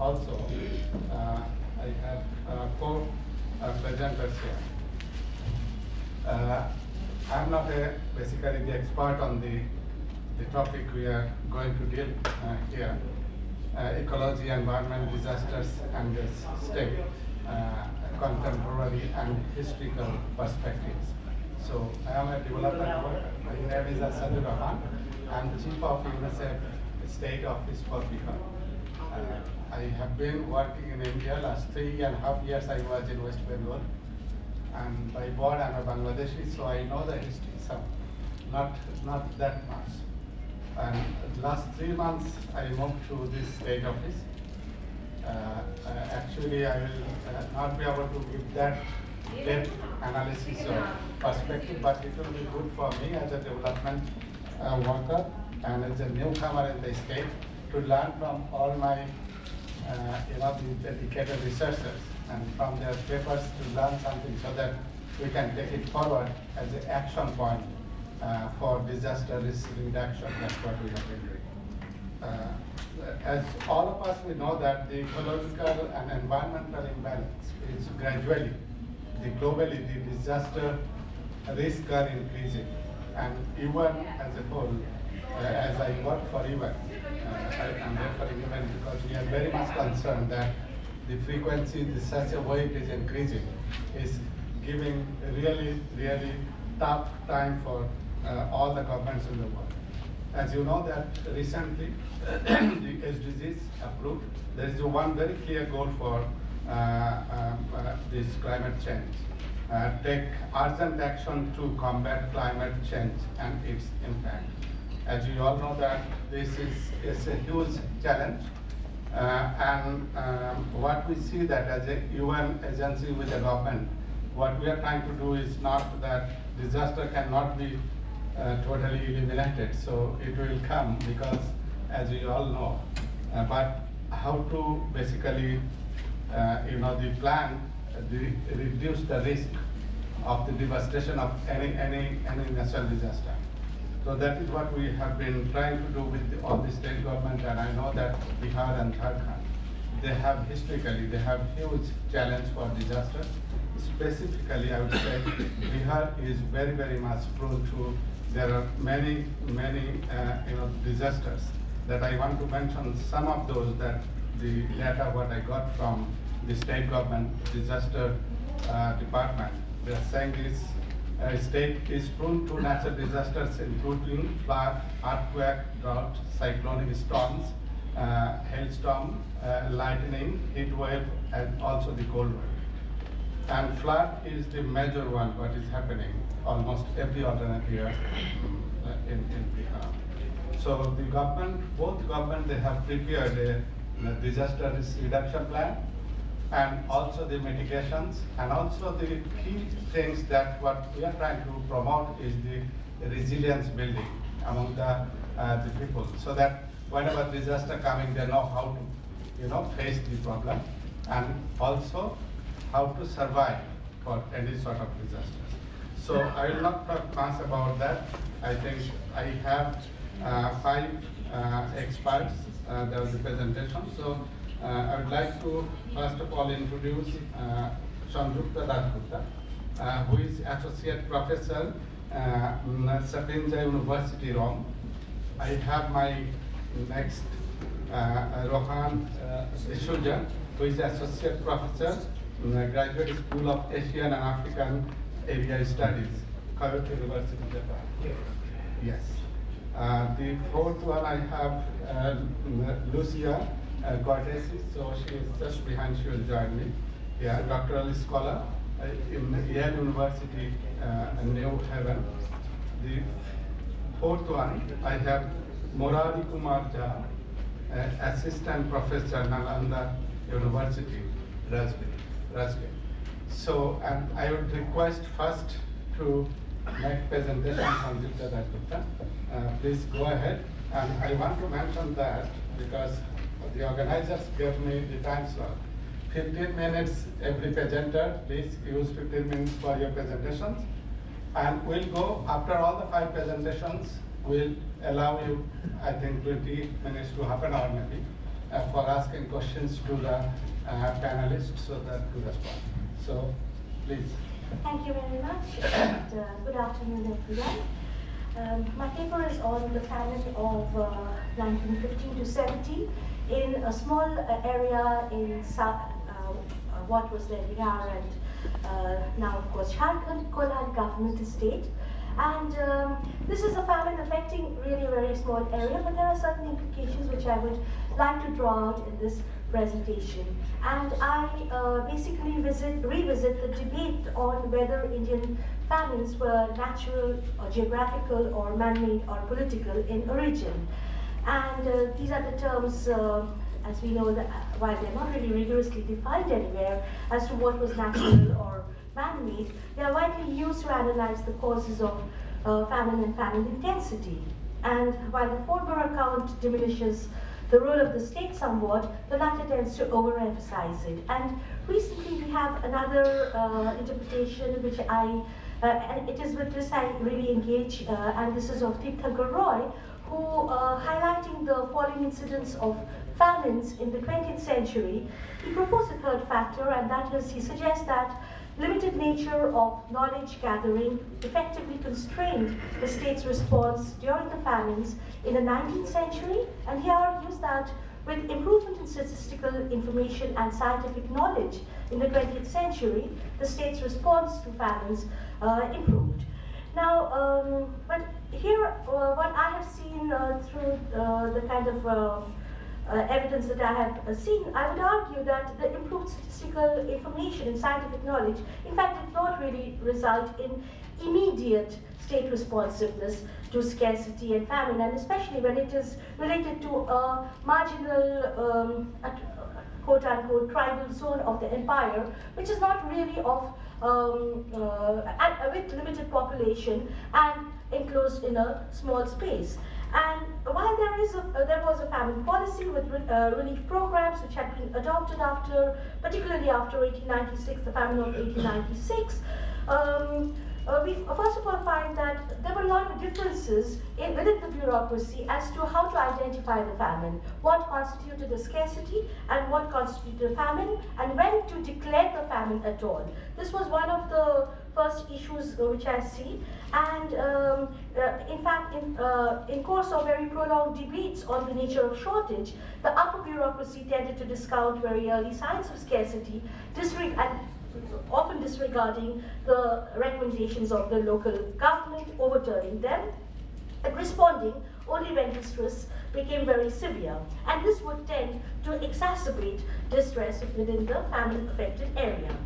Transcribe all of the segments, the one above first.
also I have four presenters here. I'm not basically the expert on the topic we are going to deal here, ecology, environment, disasters, and the state, contemporary and historical perspectives. So I am a development worker. My name is Asadur Rahman. I'm Chief of UNICEF State Office for Bihar. I have been working in India. Last 3.5 years I was in West Bengal. And by born I'm a Bangladeshi, so I know the history, some, not that much. And the last 3 months I moved to this state office. Actually I will not be able to give that depth analysis or perspective, but it will be good for me as a development worker and as a newcomer in the state to learn from all my the dedicated researchers and from their papers to learn something so that we can take it forward as an action point for disaster risk reduction. That's what we have been doing. As all of us, we know that the ecological and environmental imbalance is gradually, globally, the disaster risks are increasing. And UN as a whole, as I work for UN, I'm there for UN because we are very much concerned that the frequency in such a way it is increasing is giving really tough time for all the governments in the world. As you know that recently the SDGs approved, there is one very clear goal for this climate change. Take urgent action to combat climate change and its impact. As you all know that this is a huge challenge. And what we see that as a UN agency with the government, what we are trying to do is not that disaster cannot be totally eliminated. So it will come because, as you all know, but how to basically, the plan, reduce the risk of the devastation of any natural disaster. So that is what we have been trying to do with all the state government, and I know that Bihar and Jharkhand, they have huge challenge for disaster. Specifically, I would say Bihar is very much prone to, there are many disasters that I want to mention some of those that the data what I got from the state government disaster department. They are saying this state is prone to natural disasters including flood, earthquake, drought, cyclonic storms, hailstorm, lightning, heat wave, and also the cold wave. And flood is the major one what is happening almost every alternate year in Bihar. So the government, both government, they have prepared a disaster risk reduction plan, and also the mitigations, and also the key things that what we are trying to promote is the resilience building among the people, so that whenever disaster coming, they know how to face the problem, and also how to survive for any sort of disasters. So I will not talk much about that. I think I have 5 experts that was the presentation. So I would like to first of all introduce Sanjukta Dasgupta, who is Associate Professor Sapienza University, Rome. I have my next Rohan, who is Associate Professor Graduate School of Asian and African Area Studies, Kyoto University, Japan. Yes. The fourth one I have Luisa, Cortesi, so she is just behind, she will join me. Yeah, doctoral scholar in Yale University, New Haven. The fourth one, I have Murari Kumar, Assistant Professor, Nalanda University, Rajgir. So, and I would request first to make presentation from Sanjukta. Please go ahead. And I want to mention that because the organizers gave me the time slot. 15 minutes every presenter. Please use 15 minutes for your presentations. And we'll go, after all the 5 presentations, we'll allow you, I think, 20 minutes to half an hour maybe. for asking questions to the panelists so that to respond. So, please. Thank you very much, and good afternoon, everyone. My paper is on the famine of 1915 to 70 in a small area in what was then Bihar and now, of course, Kolhan government estate. And this is a famine affecting really a very small area, but there are certain implications which I would like to draw out in this presentation. And I basically revisit the debate on whether Indian famines were natural or geographical or man-made or political in origin. And these are the terms, as we know, that while they're not really rigorously defined anywhere as to what was natural or man-made, they are widely used to analyze the causes of famine and famine intensity. And while the Fordborough account diminishes the role of the state somewhat, the latter tends to overemphasize it. And recently we have another interpretation which and it is with this I really engage, and this is of Tirthankar Roy, who highlighting the falling incidence of famines in the 20th century, he proposed a third factor, and that is, he suggests that limited nature of knowledge gathering effectively constrained the state's response during the famines in the 19th century, and he argues that with improvement in statistical information and scientific knowledge in the 20th century, the state's response to famines improved. Now, but here, what I have seen through the kind of evidence that I have seen, I would argue that the improved statistical information and scientific knowledge, in fact, did not really result in immediate state responsiveness to scarcity and famine, and especially when it is related to a marginal, quote-unquote, tribal zone of the empire, which is not really of with limited population and enclosed in a small space. And while there was a famine policy with relief programs which had been adopted particularly after 1896, the famine of 1896, we first of all find that there were a lot of differences within the bureaucracy as to how to identify the famine, what constituted a scarcity and what constituted a famine, and when to declare the famine at all. This was one of the first issues which I see, and in fact, in course of very prolonged debates on the nature of shortage, the upper bureaucracy tended to discount very early signs of scarcity, often disregarding the recommendations of the local government, overturning them, and responding only when distress became very severe. And this would tend to exacerbate distress within the famine-affected area.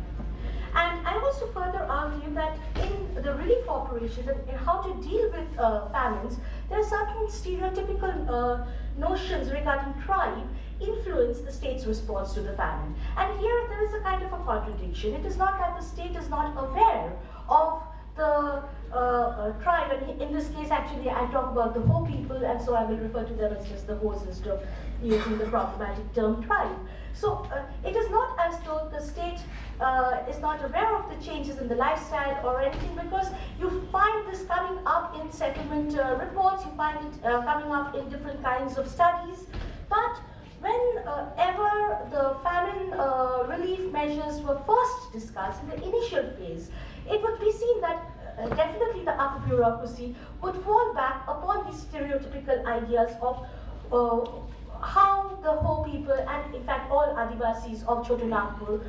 And I also further argue that in the relief operations and in how to deal with famines, there are certain stereotypical notions regarding tribe influence the state's response to the famine. And here there is a kind of a contradiction. It is not that the state is not aware of the tribe, and in this case actually I talk about the Ho people, and so I will refer to them as just the Hos instead of using the problematic term tribe. So it is not as though the state is not aware of the changes in the lifestyle or anything, because you find this coming up in settlement reports, you find it coming up in different kinds of studies, but whenever the famine relief measures were first discussed in the initial phase, it would be seen that definitely the upper bureaucracy would fall back upon these stereotypical ideas of how the Ho people and in fact all Adivasis of Chotanagpur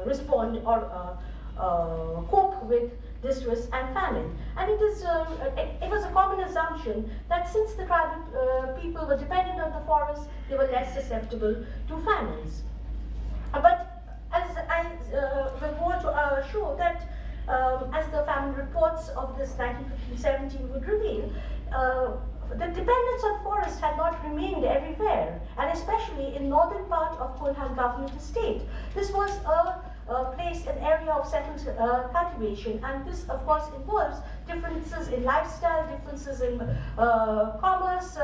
respond or cope with distress and famine. And it was a common assumption that since the tribal people were dependent on the forest, they were less susceptible to famines. But as I will go on to show that as the famine reports of this 1915-17 would reveal, the dependence on forest had not remained everywhere, and especially in northern part of Kolhan government estate. This was a place, an area of settled cultivation, and this of course involves differences in lifestyle, differences in commerce,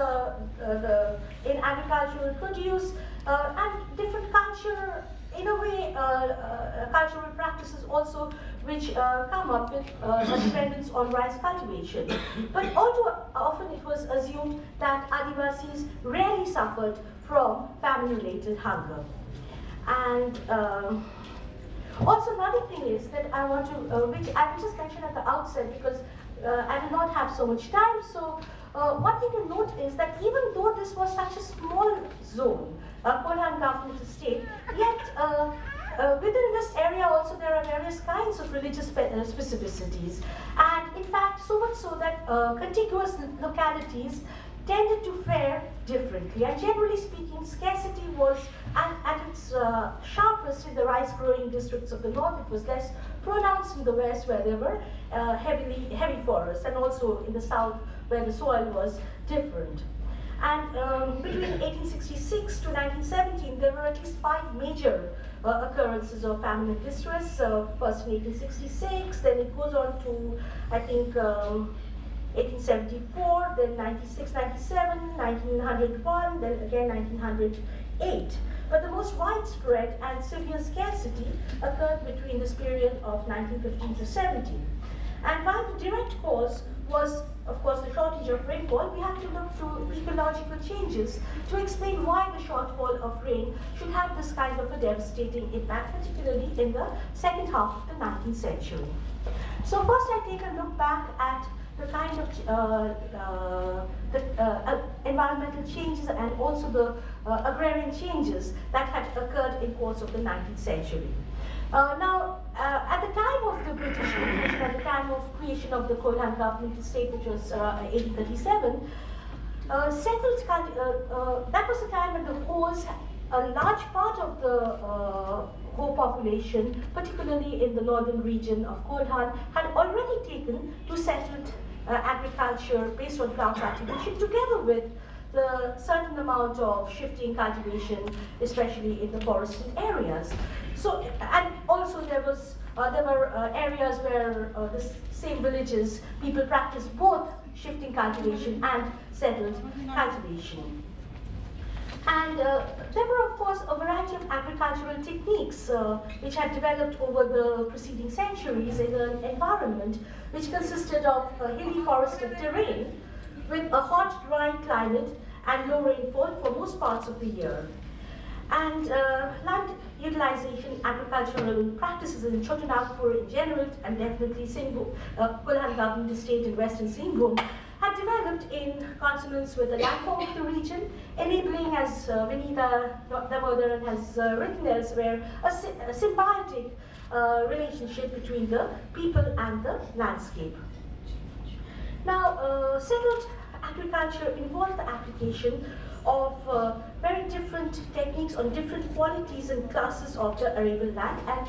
in agricultural produce, and different culture in a way, cultural practices also which come up with a dependence on rice cultivation. But all too often it was assumed that Adivasis rarely suffered from famine-related hunger. And also another thing is that I want to, which I will just mention at the outset because I will not have so much time. So one thing to note is that even though this was such a small zone, Kolhan government estate, yet within this area also there are various kinds of religious specificities. And in fact, so much so that contiguous localities tended to fare differently. And generally speaking, scarcity was at its sharpest in the rice-growing districts of the north. It was less pronounced in the west, where there were heavy forests, and also in the south, where the soil was different. And between 1866 to 1917, there were at least 5 major occurrences of famine and distress. First in 1866, then it goes on to, I think, 1874, then 96, 97, 1901, then again 1908. But the most widespread and severe scarcity occurred between this period of 1915 to 17. And while the direct cause was, of course, the shortage of rainfall, we have to look through ecological changes to explain why the shortfall of rain should have this kind of a devastating impact, particularly in the second half of the 19th century. So first I take a look back at the kind of environmental changes and also the agrarian changes that had occurred in course of the 19th century. Now, at the time of the British invasion, at the time of creation of the Kolhan government estate, which was 1837, that was the time when the Hos, a large part of the Ho population, particularly in the northern region of Kolhan, had already taken to settled agriculture based on crop cultivation, together with the certain amount of shifting cultivation, especially in the forested areas. So, and also there were areas where the same villages, people practiced both shifting cultivation and settled cultivation. And there were, of course, a variety of agricultural techniques which had developed over the preceding centuries in an environment which consisted of hilly forested terrain with a hot, dry climate and low rainfall for most parts of the year. And land utilization, agricultural practices in Choto Nagpur in general, and definitely Kolhan government estate in western Singhbhum, had developed in consonance with the landform of the region, enabling, as Vinita Damodaran has written elsewhere, a symbiotic relationship between the people and the landscape. Now, settled agriculture involved the application of very different techniques on different qualities and classes of the arable land, and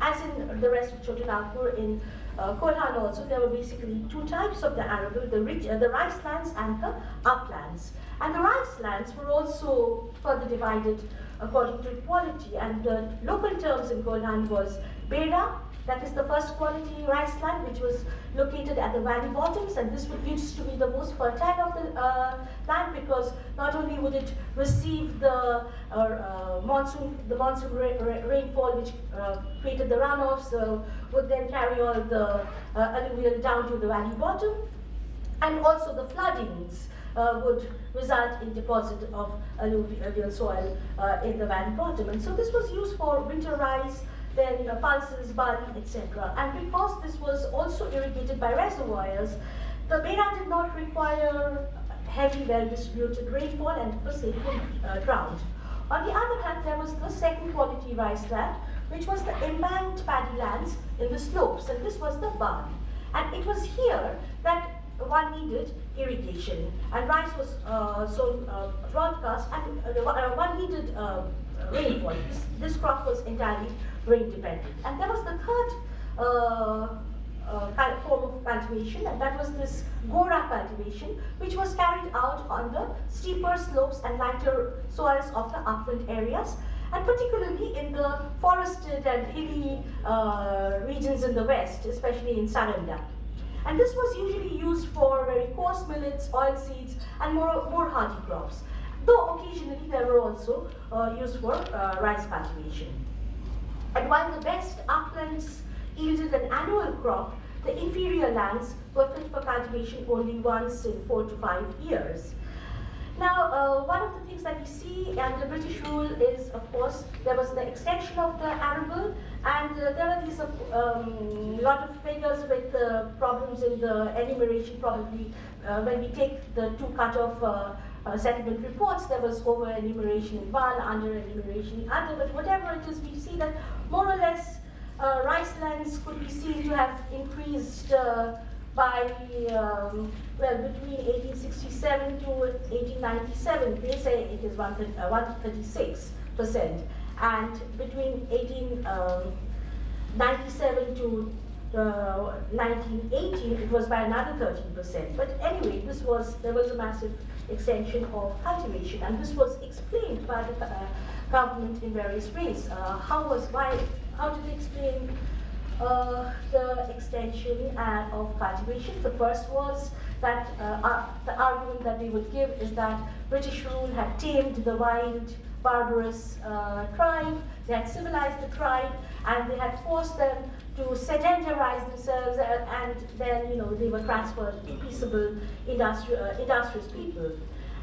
as in the rest of Choto Nagpur, in Kolhan also, there were basically 2 types of the arable, the rice lands and the uplands. And the rice lands were also further divided according to quality, and the local terms in Kolhan was Bera, that is the first quality rice land, which was located at the valley bottoms, and this used to be the most fertile of the land, because not only would it receive the monsoon rainfall, which created the runoffs, would then carry all the alluvial down to the valley bottom, and also the floodings would result in deposit of alluvial soil in the valley bottom. And so this was used for winter rice, then pulses, barley, etc. And because this was also irrigated by reservoirs, the Bera did not require heavy, well-distributed rainfall, and it was safe from drought. On the other hand, there was the second quality rice land, which was the embanked paddy lands in the slopes, and this was the barn. And it was here that one needed irrigation, and rice was sown broadcast, and one needed rainfall. This crop was entirely rain dependent. And there was the third form of cultivation, and that was this Gora cultivation, which was carried out on the steeper slopes and lighter soils of the upland areas, and particularly in the forested and hilly regions in the west, especially in Nalanda. And this was usually used for very coarse millets, oilseeds, and more hardy crops. though occasionally they were also used for rice cultivation. And while the best uplands yielded an annual crop, the inferior lands were fit for cultivation only once in 4 to 5 years. Now, one of the things that we see under British rule is, of course, there was the extension of the arable, and there are these lot of figures with problems in the enumeration. Probably when we take the two cut-off settlement reports, there was over enumeration in one, under enumeration in other. But whatever it is, we see that more or less rice lands could be seen to have increased by, well, between 1867 to 1897, they say it is 136%, and between 1897 to 1918, it was by another 13%. But anyway, there was a massive extension of cultivation, and this was explained by the government in various ways. How did they explain the extension of cultivation? The first was that the argument that they would give is that British rule had tamed the wild, barbarous tribe, they had civilized the tribe, and they had forced them to sedentarize themselves, and then they were transferred to peaceable, industrious people.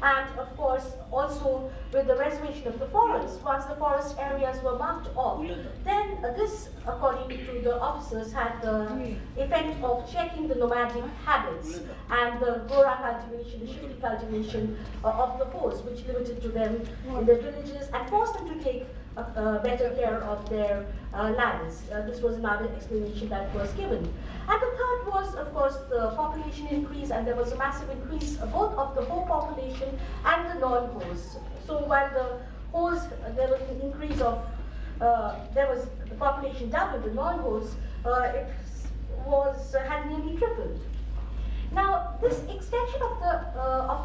And of course, also with the reservation of the forest, once the forest areas were marked off, then this, according to the officers, had the effect of checking the nomadic habits and the gora cultivation, the shifty cultivation of the horse, which limited to them in their villages and forced them to take better care of their lands. This was another explanation that was given. And the third was, of course, the population increase, and there was a massive increase both of the whole population and the non-Hos. So while the Hos, there was an increase of, the population doubled, the non-Hos, had nearly tripled. Now, this extension of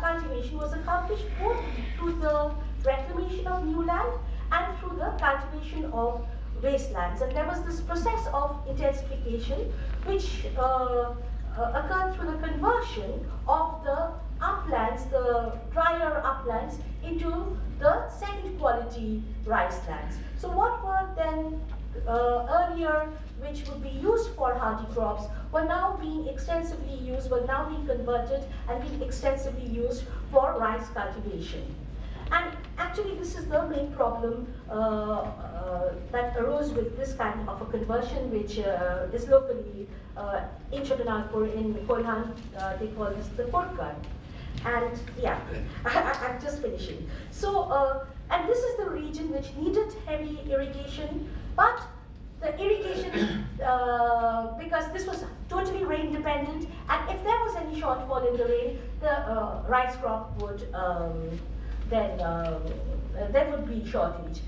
cultivation was accomplished both through the reclamation of new land and through the cultivation of wastelands. And there was this process of intensification which occurred through the conversion of the uplands, the drier uplands, into the second quality rice lands. So what were then earlier, which would be used for hardy crops, were now being extensively used, were now being converted and being extensively used for rice cultivation. And actually, this is the main problem that arose with this kind of a conversion, which is locally in Chotanagpur, in Kolhan, they call this the Korkan. And yeah, I'm just finishing. So, and this is the region which needed heavy irrigation, but the irrigation, because this was totally rain dependent, and if there was any shortfall in the rain, the rice crop would then there would be shortage.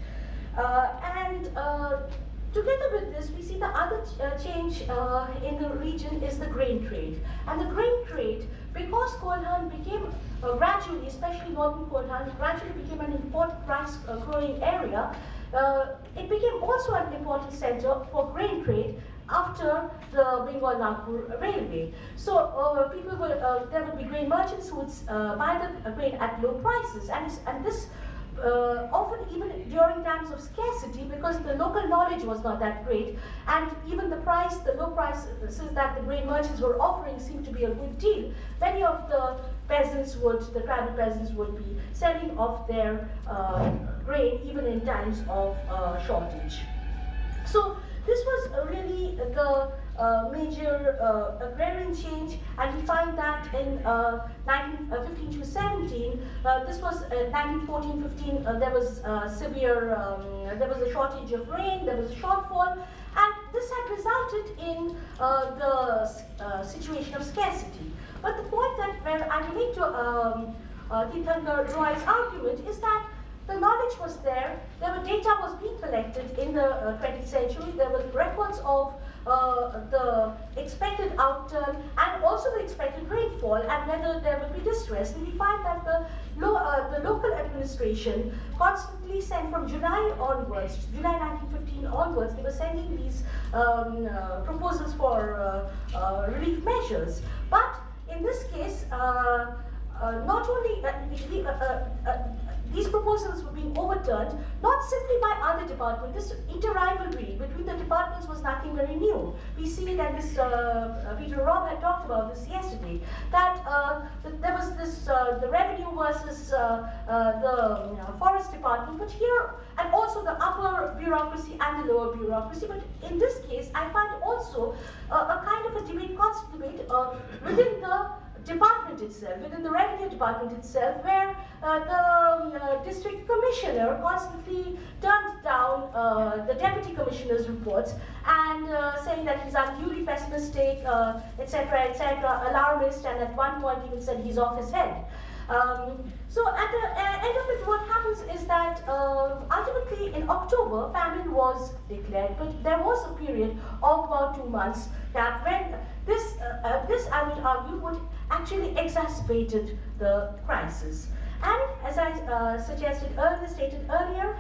Together with this, we see the other change in the region is the grain trade. And the grain trade, because Kolhan became gradually, especially northern Kolhan, gradually became an important rice growing area, it became also an important center for grain trade after the Bengal-Nagpur railway. So people will, there would be grain merchants who would buy the grain at low prices, and this often even during times of scarcity, because the local knowledge was not that great, and even the low prices that the grain merchants were offering seemed to be a good deal. Many of the peasants the tribal peasants would be selling off their grain even in times of shortage. So this was really the major agrarian change, and we find that in 1915 to 17, this was 1914-15, there was there was a shortage of rain, there was a shortfall, and this had resulted in the situation of scarcity. But the point that where I relate to Tirthankar Roy's argument is that the knowledge was there data was being collected in the 20th century, there were records of the expected outturn and also the expected rainfall and whether there will be distress. And we find that the local administration constantly sent from July onwards, July 1915 onwards, they were sending these proposals for relief measures. But in this case, not only these proposals were being overturned, not simply by other departments. This inter-rivalry between the departments was nothing very new. We see it, and this Peter Robb had talked about this yesterday, that there was this, the revenue versus the forest department, but here, and also the upper bureaucracy and the lower bureaucracy, but in this case, I find also a kind of a debate, constant debate within the department itself, within the revenue department itself, where the district commissioner constantly turned down the deputy commissioner's reports and saying that he's unduly pessimistic, etc., alarmist, and at one point even said he's off his head. So at the end of it, what happens is that ultimately in October, famine was declared, but there was a period of about 2 months that when this I would argue, would actually exacerbated the crisis. And as I stated earlier,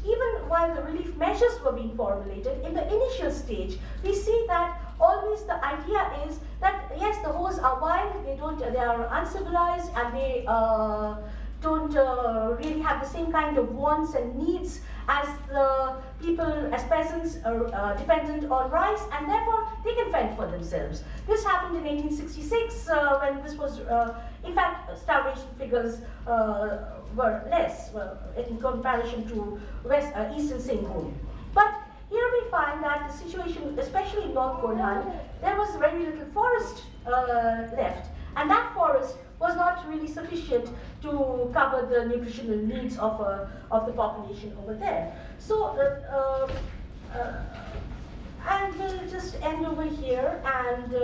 even while the relief measures were being formulated, in the initial stage, we see that always the idea is that yes, the Hos are wild, they are uncivilized, and they don't really have the same kind of wants and needs as the people, as peasants are dependent on rice, and therefore they can fend for themselves. This happened in 1866 when this was, in fact, starvation figures were less in comparison to Eastern Singhbum. But here we find that the situation, especially in North Kolhan, there was very little forest left, and that forest was not really sufficient to cover the nutritional needs of the population over there. So, and we'll just end over here. And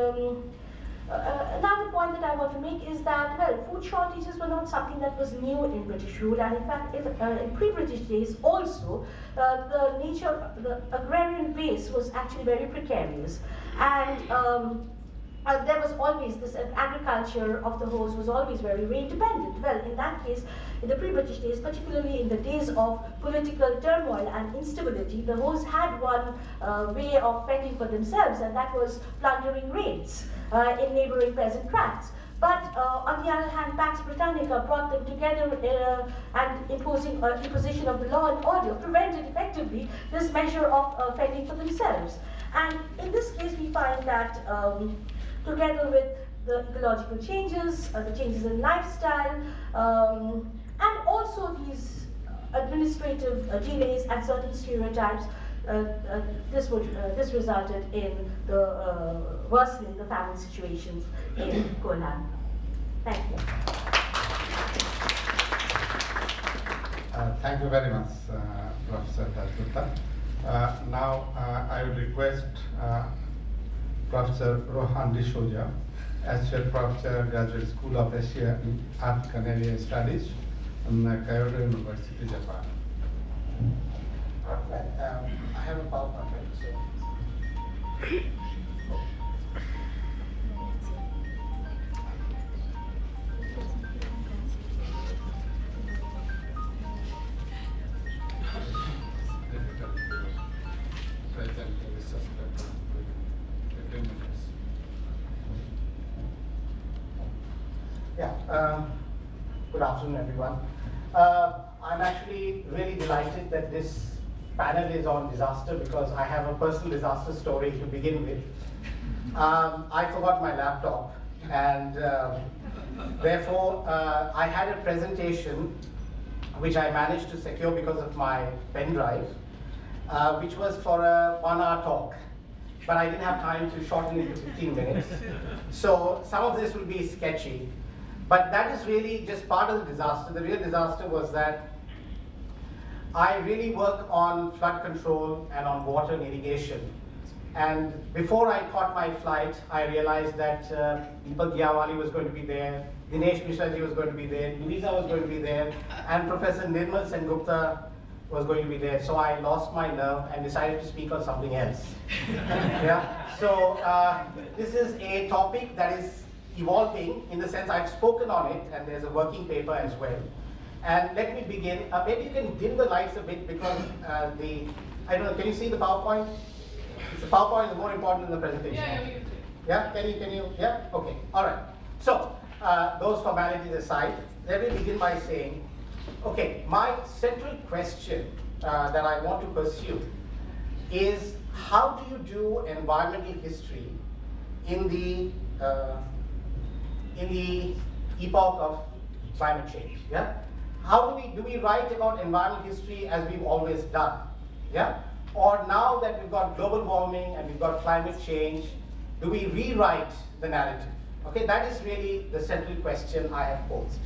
another point that I want to make is that, well, food shortages were not something that was new in British rule, and in fact, in pre-British days also, the nature, the agrarian base was actually very precarious. And there was always this agriculture of the Hos was always very rain dependent. Well, in that case, in the pre-British days, particularly in the days of political turmoil and instability, the Hos had one way of fending for themselves, and that was plundering raids in neighboring peasant tracts. But on the other hand, Pax Britannica brought them together and imposition of the law and order prevented effectively this measure of fending for themselves. And in this case, we find that together with the ecological changes, the changes in lifestyle, and also these administrative delays and certain stereotypes, this resulted in the worsening the famine situations in Kolhan. Thank you. Thank you very much, Professor Dasgupta. Now I would request Professor Rohan D'Souza, Associate Professor, Graduate School of Asia and African Area Studies from Kyoto University, Japan. I have a PowerPoint, so. Good afternoon, everyone. I'm actually really delighted that this panel is on disaster because I have a personal disaster story to begin with. I forgot my laptop, and therefore I had a presentation which I managed to secure because of my pen drive, which was for a 1-hour talk. But I didn't have time to shorten it to 15 minutes. So some of this will be sketchy. But that is really just part of the disaster. The real disaster was that I really work on flood control and on water and irrigation. And before I caught my flight, I realized that Deepak Gyawali was going to be there, Dinesh Mishraji was going to be there, Luisa was going to be there, and Professor Nirmal Sanjukta was going to be there. So I lost my nerve and decided to speak on something else. Yeah. So this is a topic that is evolving in the sense I've spoken on it, and there's a working paper as well. And let me begin. Maybe you can dim the lights a bit because I don't know, can you see the PowerPoint? The PowerPoint is more important than the presentation. Yeah, can you, yeah? Okay, all right. So, those formalities aside, let me begin by saying Okay, my central question that I want to pursue is how do you do environmental history in the epoch of climate change? Yeah, how do we write about environmental history as we've always done? Yeah, or now that we've got global warming and we've got climate change, do we rewrite the narrative? Okay, that is really the central question I have posed.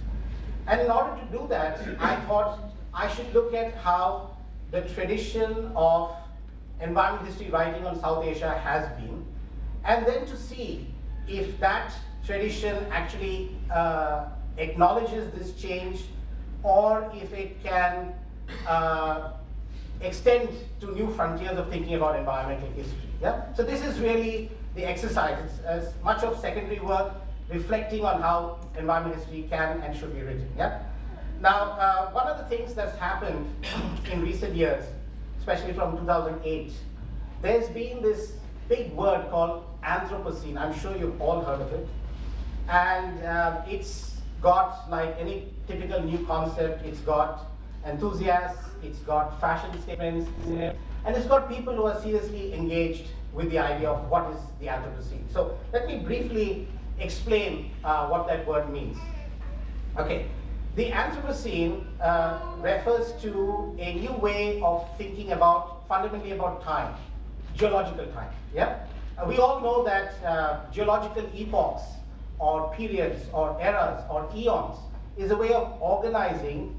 And in order to do that, I thought I should look at how the tradition of environmental history writing on South Asia has been, and then to see if that tradition actually acknowledges this change, or if it can extend to new frontiers of thinking about environmental history. Yeah? So this is really the exercise. It's as much of secondary work reflecting on how environmental history can and should be written. Yeah? Now, one of the things that's happened in recent years, especially from 2008, there's been this big word called Anthropocene. I'm sure you've all heard of it. And it's got, like any typical new concept, it's got enthusiasts, it's got fashion statements, and it's got people who are seriously engaged with the idea of what is the Anthropocene. So let me briefly explain what that word means. Okay, the Anthropocene refers to a new way of thinking about, fundamentally about time, geological time. Yeah, we all know that geological epochs or periods or eras or eons is a way of organizing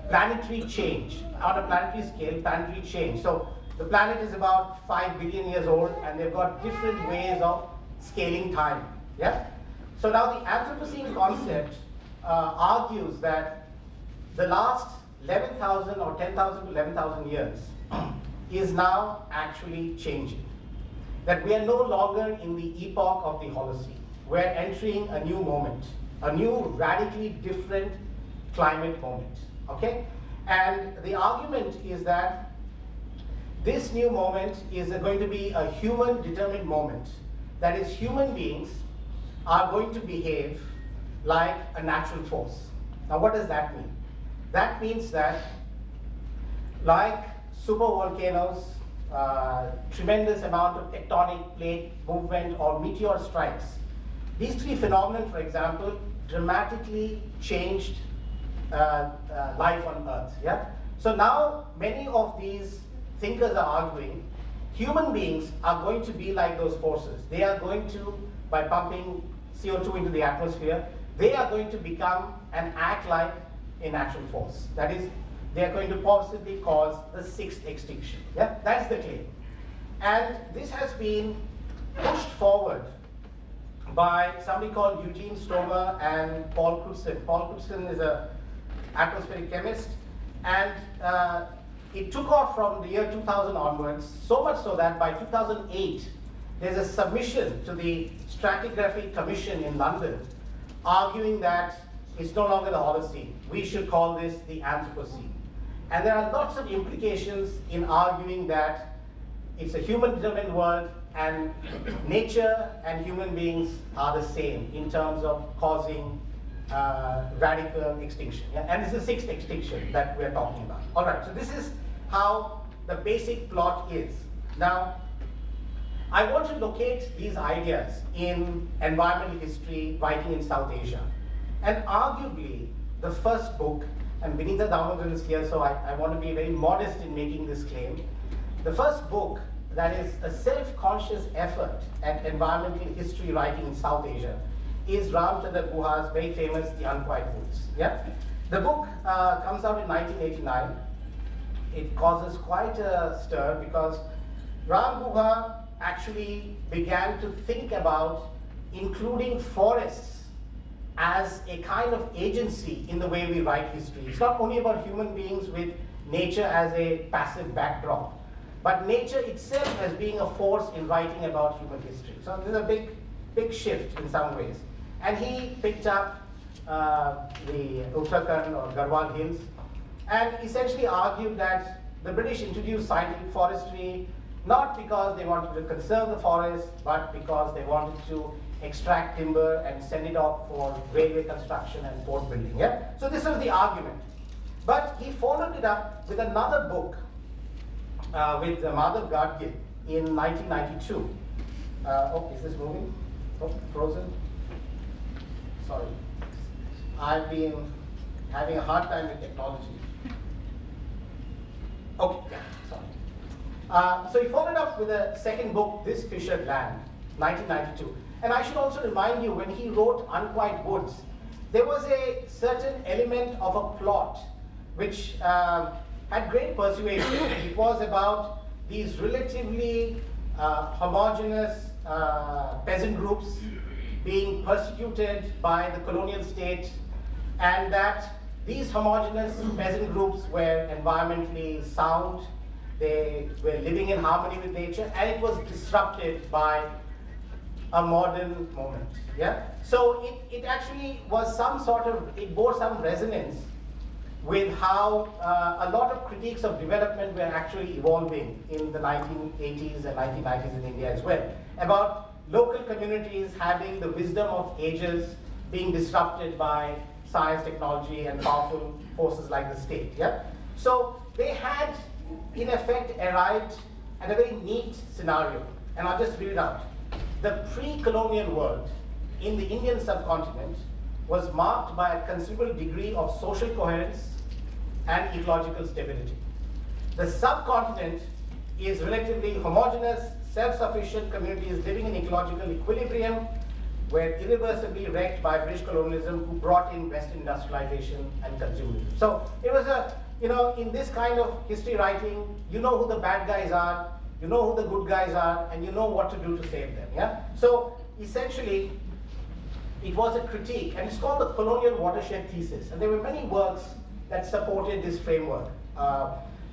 planetary change on a planetary scale, planetary change. So the planet is about 5 billion years old, and they've got different ways of scaling time. Yeah. So now the Anthropocene concept argues that the last 11,000 or 10,000 to 11,000 years is now actually changing. That we are no longer in the epoch of the Holocene. We're entering a new moment, a new radically different climate moment. Okay? And the argument is that this new moment is going to be a human-determined moment. That is, human beings are going to behave like a natural force. Now, what does that mean? That means that, like supervolcanoes, tremendous amount of tectonic plate movement or meteor strikes, these three phenomena, for example, dramatically changed life on Earth. Yeah? So now many of these thinkers are arguing human beings are going to be like those forces. They are going to, by pumping CO2 into the atmosphere, they are going to become and act like a natural force. That is, they are going to possibly cause the sixth extinction. Yeah? That's the claim. And this has been pushed forward by somebody called Eugene Stover and Paul Crutzen. Paul Crutzen is an atmospheric chemist, and it took off from the year 2000 onwards, so much so that by 2008, there's a submission to the Stratigraphic Commission in London arguing that it's no longer the Holocene. We should call this the Anthropocene. And there are lots of implications in arguing that it's a human-determined world, and nature and human beings are the same in terms of causing radical extinction. Yeah? And it's the sixth extinction that we're talking about. All right, so this is how the basic plot is. Now, I want to locate these ideas in environmental history writing in South Asia. And arguably, the first book, and Vinita Damodaran is here, so I want to be very modest in making this claim. The first book that is a self-conscious effort at environmental history writing in South Asia is Ramchandra Guha's very famous The Unquiet Woods. Yeah? The book comes out in 1989. It causes quite a stir because Ram Guha actually began to think about including forests as a kind of agency in the way we write history. It's not only about human beings with nature as a passive backdrop, but nature itself as being a force in writing about human history. So there's a big shift in some ways. And he picked up the Uttarakhand or Garhwal Hills and essentially argued that the British introduced scientific forestry not because they wanted to conserve the forest, but because they wanted to extract timber and send it off for railway construction and port building. Yeah? So this was the argument. But he followed it up with another book with Madhav Rajgir in 1992. Oh, is this moving? Oh, frozen? Sorry. I've been having a hard time with technology. Okay, yeah, sorry. So he followed up with a second book, This Fissured Land, 1992. And I should also remind you, when he wrote Unquiet Woods, there was a certain element of a plot which had great persuasion. It was about these relatively homogeneous peasant groups being persecuted by the colonial state, and that these homogeneous peasant groups were environmentally sound, they were living in harmony with nature, and it was disrupted by a modern moment. Yeah? So it actually was some sort of, it bore some resonance with how a lot of critiques of development were actually evolving in the 1980s and 1990s in India as well, about local communities having the wisdom of ages being disrupted by science, technology, and powerful forces like the state. Yeah? So they had, in effect, arrived at a very neat scenario, and I'll just read it out. The pre-colonial world in the Indian subcontinent was marked by a considerable degree of social coherence and ecological stability. The subcontinent is relatively homogeneous, self-sufficient communities living in ecological equilibrium were irreversibly wrecked by British colonialism, who brought in Western industrialization and consumerism. So it was a, in this kind of history writing, you know who the bad guys are, you know who the good guys are, and you know what to do to save them. Yeah? So essentially, it was a critique, and it's called the colonial watershed thesis. And there were many works that supported this framework.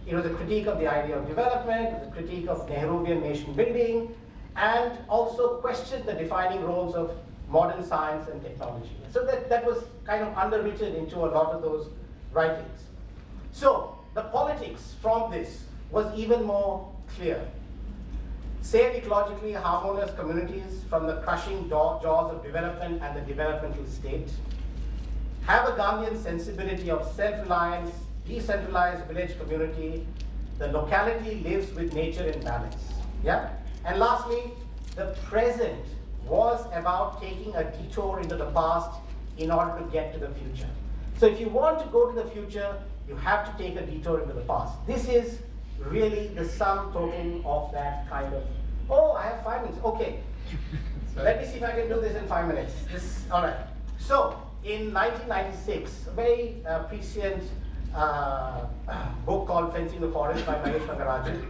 It was a critique of the idea of development, it was a critique of Nehruvian nation building, and also questioned the defining roles of modern science and technology. So that was kind of underwritten into a lot of those writings. So the politics from this was even more clear. Save ecologically harmonious communities from the crushing jaws of development and the developmental state. Have a Gandhian sensibility of self-reliance, decentralized village community. The locality lives with nature in balance. Yeah? And lastly, the present was about taking a detour into the past in order to get to the future. So if you want to go to the future, you have to take a detour into the past. This is really the sum total of that kind of, oh, I have 5 minutes, okay. Let me see if I can do this in 5 minutes. All right. So in 1996, a very prescient book called Fencing the Forest by Mahesh Rangarajan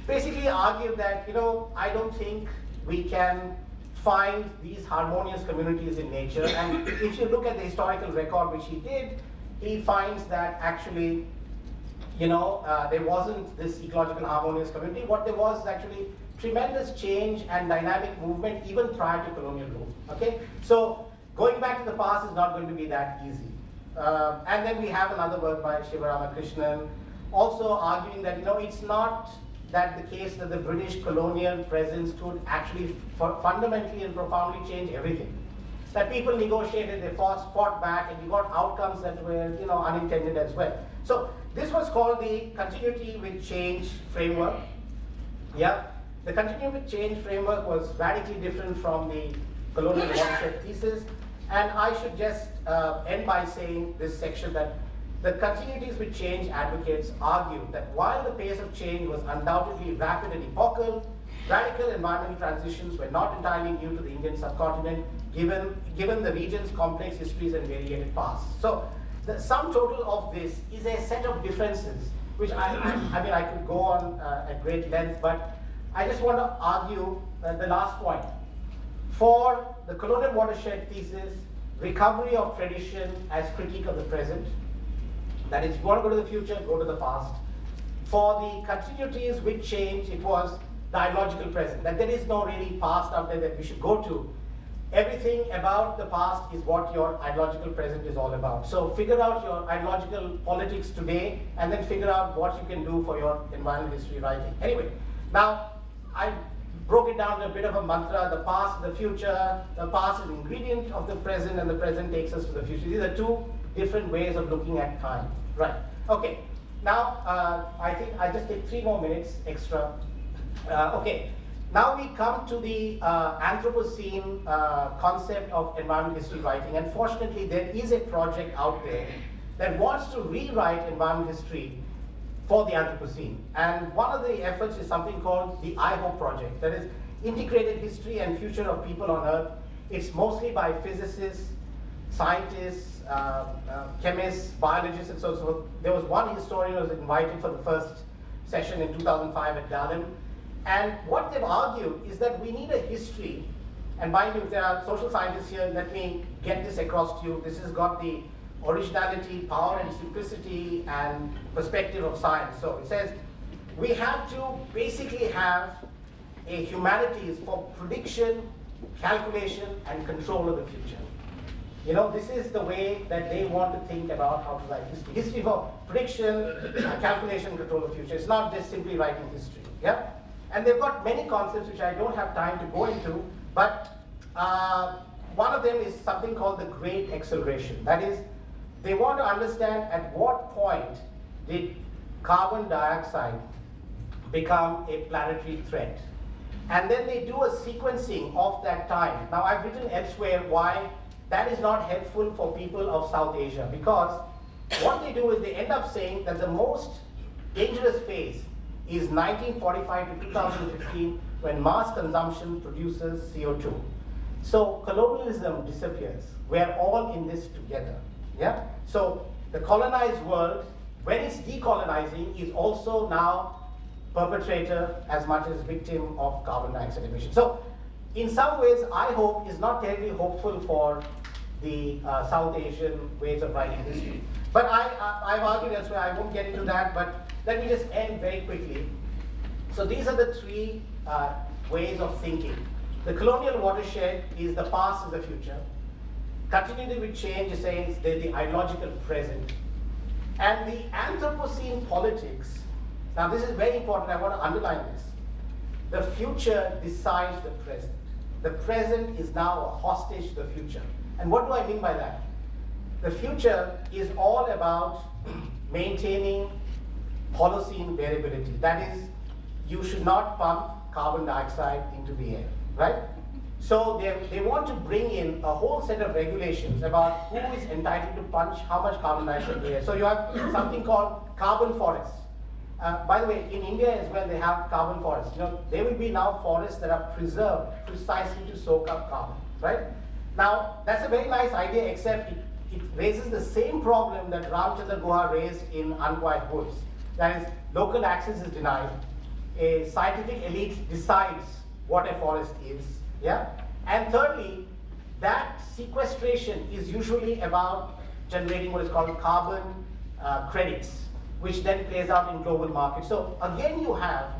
basically argued that, I don't think we can find these harmonious communities in nature. And if you look at the historical record, which he did, he finds that actually, there wasn't this ecological harmonious community. What there was is actually tremendous change and dynamic movement even prior to colonial rule. Okay, so going back to the past is not going to be that easy. And then we have another work by Shiva Ramakrishnan, also arguing that it's not that the case that the British colonial presence could actually fundamentally and profoundly change everything. That people negotiated, they fought back, and you got outcomes that were unintended as well. So this was called the continuity with change framework. Yeah, the continuity with change framework was radically different from the colonial watershed thesis. And I should just end by saying this section that the continuities with change advocates argued that while the pace of change was undoubtedly rapid and epochal, radical environmental transitions were not entirely new to the Indian subcontinent, given the region's complex histories and variegated past. So the sum total of this is a set of differences, which I could go on at great length, but I just want to argue the last point. For the colonial watershed thesis, recovery of tradition as critique of the present. That is, if you want to go to the future, go to the past. For the continuities with change, it was the ideological present, that there is no really past out there that we should go to. Everything about the past is what your ideological present is all about. So figure out your ideological politics today, and then figure out what you can do for your environmental history writing. Anyway, now broke it down to a bit of a mantra: the past, the future. The past is an ingredient of the present, and the present takes us to the future. These are two different ways of looking at time. Right. Okay. Now, I think I'll just take 3 more minutes extra. Okay. Now we come to the Anthropocene concept of environmental history writing. Unfortunately, there is a project out there that wants to rewrite environmental history for the Anthropocene. And one of the efforts is something called the IHOPE project, that is Integrated History and Future of People on Earth. It's mostly by physicists, scientists, chemists, biologists, and so on. So there was one historian who was invited for the first session in 2005 at Darwin. And what they've argued is that we need a history. And mind you, if there are social scientists here, let me get this across to you. This has got the originality, power, and simplicity, and perspective of science. So it says we have to basically have a humanities for prediction, calculation, and control of the future. You know, this is the way that they want to think about how to write history. History for prediction, calculation, control of the future. It's not just simply writing history. Yeah? And they've got many concepts which I don't have time to go into, but one of them is something called the Great Acceleration. That is, they want to understand at what point did carbon dioxide become a planetary threat. And then they do a sequencing of that time. Now, I've written elsewhere why that is not helpful for people of South Asia, because what they do is they end up saying that the most dangerous phase is 1945 to 2015, when mass consumption produces CO2. So colonialism disappears. We're all in this together. Yeah? So the colonized world, when it's decolonizing, is also now perpetrator as much as victim of carbon dioxide emission. So in some ways, IHOPE is not terribly hopeful for the South Asian ways of writing history. But I've argued elsewhere, I won't get into that, but let me just end very quickly. So these are the 3 ways of thinking. The colonial watershed is the past is the future. Continuity with change is saying they're the ideological present. And the Anthropocene politics, now this is very important, I want to underline this. The future decides the present. The present is now a hostage to the future. And what do I mean by that? The future is all about maintaining Holocene variability. That is, you should not pump carbon dioxide into the air, right? So they want to bring in a whole set of regulations about who is entitled to punch how much carbon dioxide in the air. So you have something called carbon forests. By the way, in India as well, they have carbon forests. You know, there will be now forests that are preserved precisely to soak up carbon, right? Now, that's a very nice idea, except it raises the same problem that Ramchandra Guha raised in Unquiet Woods. That is, local access is denied. A scientific elite decides what a forest is. Yeah? And thirdly, that sequestration is usually about generating what is called carbon credits, which then plays out in global markets. So again, you have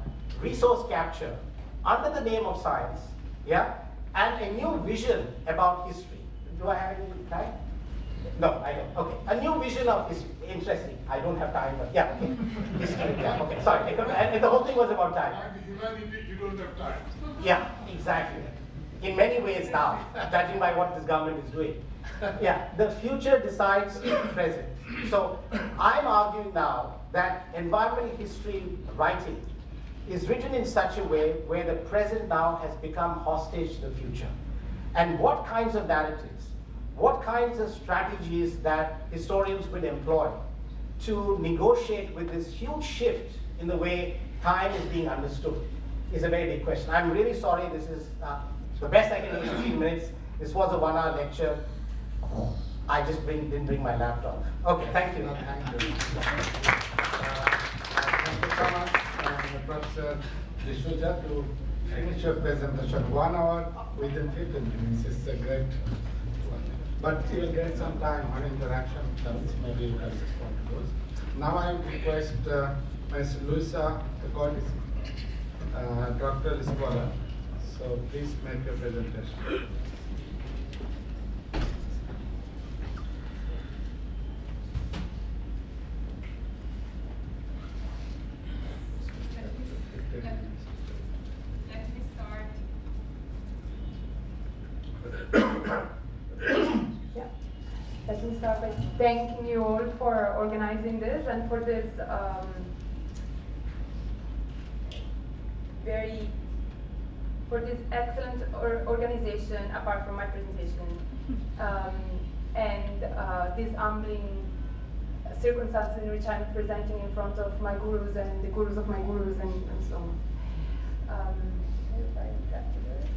resource capture under the name of science, yeah, and a new vision about history. Do I have any time? No, I don't. Okay, a new vision of history. Interesting. I don't have time, but yeah, okay. History. Yeah, okay. Sorry. And the whole thing was about time. Humanity, you don't have time. Yeah, exactly. In many ways now, judging by what this government is doing. Yeah, the future decides the present. So I'm arguing now that environmental history writing is written in such a way where the present now has become hostage to the future. And what kinds of narratives, what kinds of strategies that historians will employ to negotiate with this huge shift in the way time is being understood is a very big question. I'm really sorry, this is the best I can do in 15 minutes. This was a 1-hour lecture. I just didn't bring my laptop. Okay, thank you. Thank you. Thank you so much, Professor D'Souza, to finish your presentation. 1 hour within 15 minutes is a great one. But you will get some time on interaction, maybe you can respond to those. Now I request Ms. Luisa, the Cortesi, doctoral scholar. So please make your presentation. Let me start start by thanking you all for organizing this and for this excellent organization, apart from my presentation, and these humbling circumstances in which I'm presenting in front of my gurus and the gurus of my gurus and so on. If I get to this.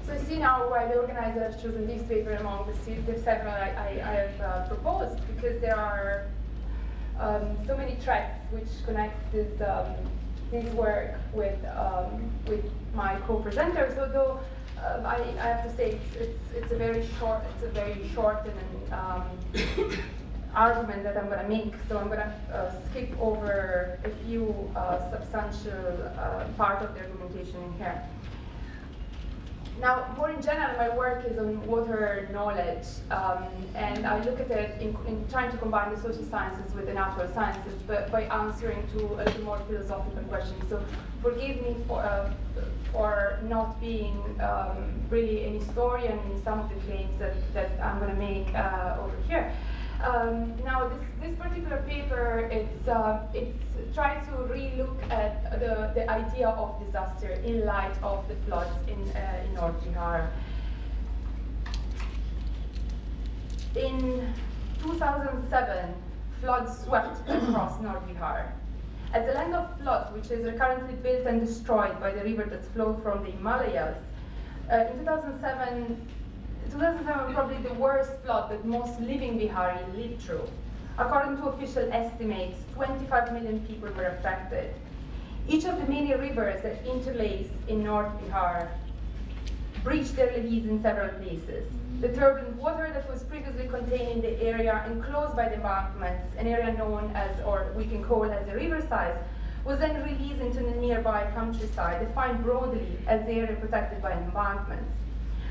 So you see now why the organizer has chosen this paper among the several I have proposed, because there are so many threads which connect this work with my co-presenters. Although I have to say it's a very short argument that I'm going to make. So I'm going to skip over a few substantial part of the argumentation in here. Now, more in general, my work is on water knowledge, and I look at it in trying to combine the social sciences with the natural sciences, but by answering to a little more philosophical questions. So forgive me for not being really an historian in some of the claims that I'm going to make over here. Now, this particular paper, it's trying to relook at the idea of disaster in light of the floods in North Bihar. In 2007, floods swept across North Bihar. At the land of flood, which is currently built and destroyed by the river that flowed from the Himalayas, in 2007 was probably the worst flood that most living Bihari lived through. According to official estimates, 25 million people were affected. Each of the many rivers that interlace in North Bihar breached their levees in several places. The turbulent water that was previously contained in the area enclosed by the embankments, an area known as, or we can call as the riverside, was then released into the nearby countryside, defined broadly as the area protected by embankments.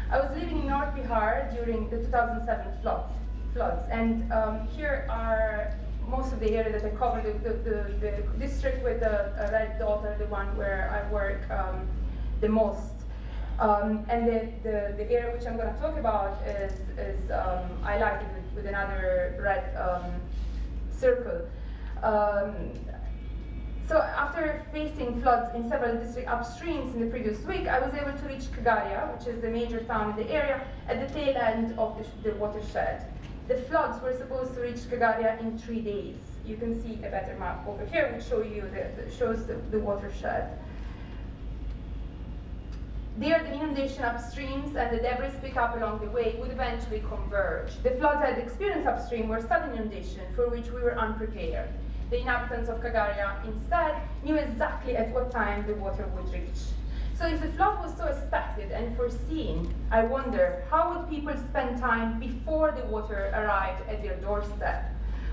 I was living in North Bihar during the 2007 floods, and here are most of the area that I covered, the district with the red dot, are the one where I work the most. And the area which I'm going to talk about is highlighted with another red circle. So after facing floods in several district upstreams in the previous week, I was able to reach Kagaria, which is the major town in the area, at the tail end of the watershed. The floods were supposed to reach Kagaria in 3 days. You can see a better map over here, which shows the watershed. There, the inundation upstreams and the debris pick up along the way would eventually converge. The floods I had experienced upstream were sudden inundation for which we were unprepared. The inhabitants of Kagaria instead knew exactly at what time the water would reach. So if the flood was so expected and foreseen, I wonder, how would people spend time before the water arrived at their doorstep?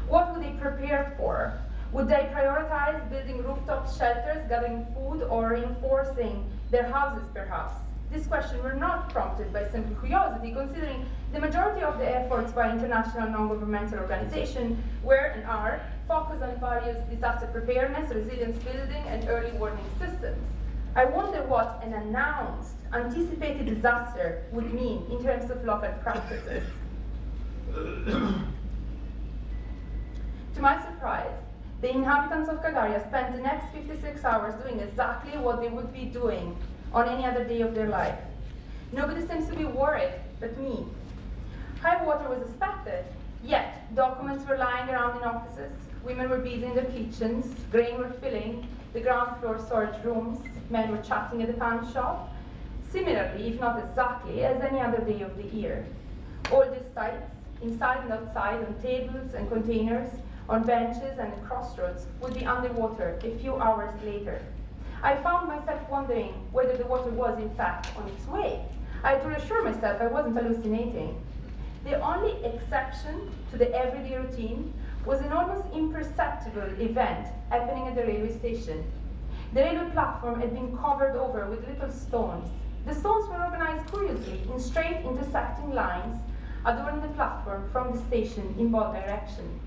What would they prepare for? Would they prioritize building rooftop shelters, gathering food, or reinforcing their houses perhaps? This question were not prompted by simple curiosity, considering the majority of the efforts by international non-governmental organizations were and are focused on various disaster preparedness, resilience building, and early warning systems. I wonder what an announced, anticipated disaster would mean in terms of local practices. To my surprise, the inhabitants of Kagaria spent the next 56 hours doing exactly what they would be doing on any other day of their life. Nobody seems to be worried but me. High water was expected, Yet, documents were lying around in offices, women were busy in their kitchens, grain were filling the ground floor storage rooms, men were chatting at the pawn shop, similarly, if not exactly, as any other day of the year. All these sites, inside and outside, on tables and containers, on benches and at crossroads, would be underwater a few hours later. I found myself wondering whether the water was, in fact, on its way. I had to reassure myself I wasn't hallucinating. The only exception to the everyday routine was an almost imperceptible event happening at the railway station. The railway platform had been covered over with little stones. The stones were organized curiously in straight intersecting lines, adorning the platform from the station in both directions.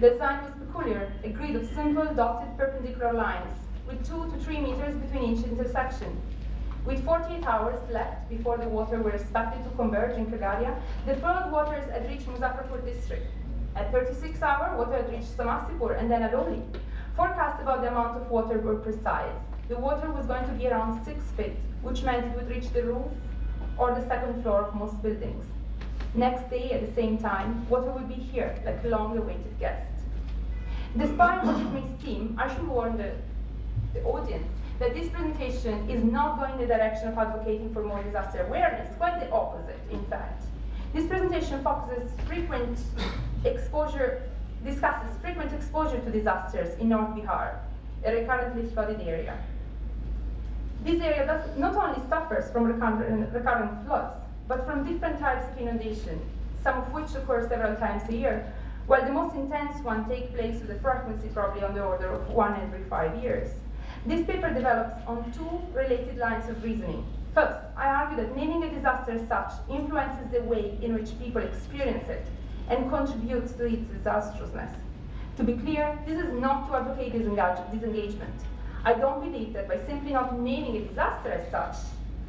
The design was peculiar, a grid of simple dotted perpendicular lines, with 2 to 3 meters between each intersection. With 48 hours left before the water were expected to converge in Kagadia, the flood waters had reached Muzaffarpur district. At 36 hours, water had reached Samastipur and then Aloli. Forecasts about the amount of water were precise. The water was going to be around 6 feet, which meant it would reach the roof or the second floor of most buildings. Next day, at the same time, water would be here, like a long-awaited guest. Despite what it may seem, I should warn the audience that this presentation is not going in the direction of advocating for more disaster awareness, quite the opposite, in fact. This presentation discusses frequent exposure to disasters in North Bihar, a recurrently flooded area. This area not only suffers from recurrent floods, but from different types of inundation, some of which occur several times a year, while the most intense one takes place with a frequency probably on the order of 1 every 5 years. This paper develops on 2 related lines of reasoning. First, I argue that naming a disaster as such influences the way in which people experience it and contributes to its disastrousness. To be clear, this is not to advocate disengagement. I don't believe that by simply not naming a disaster as such,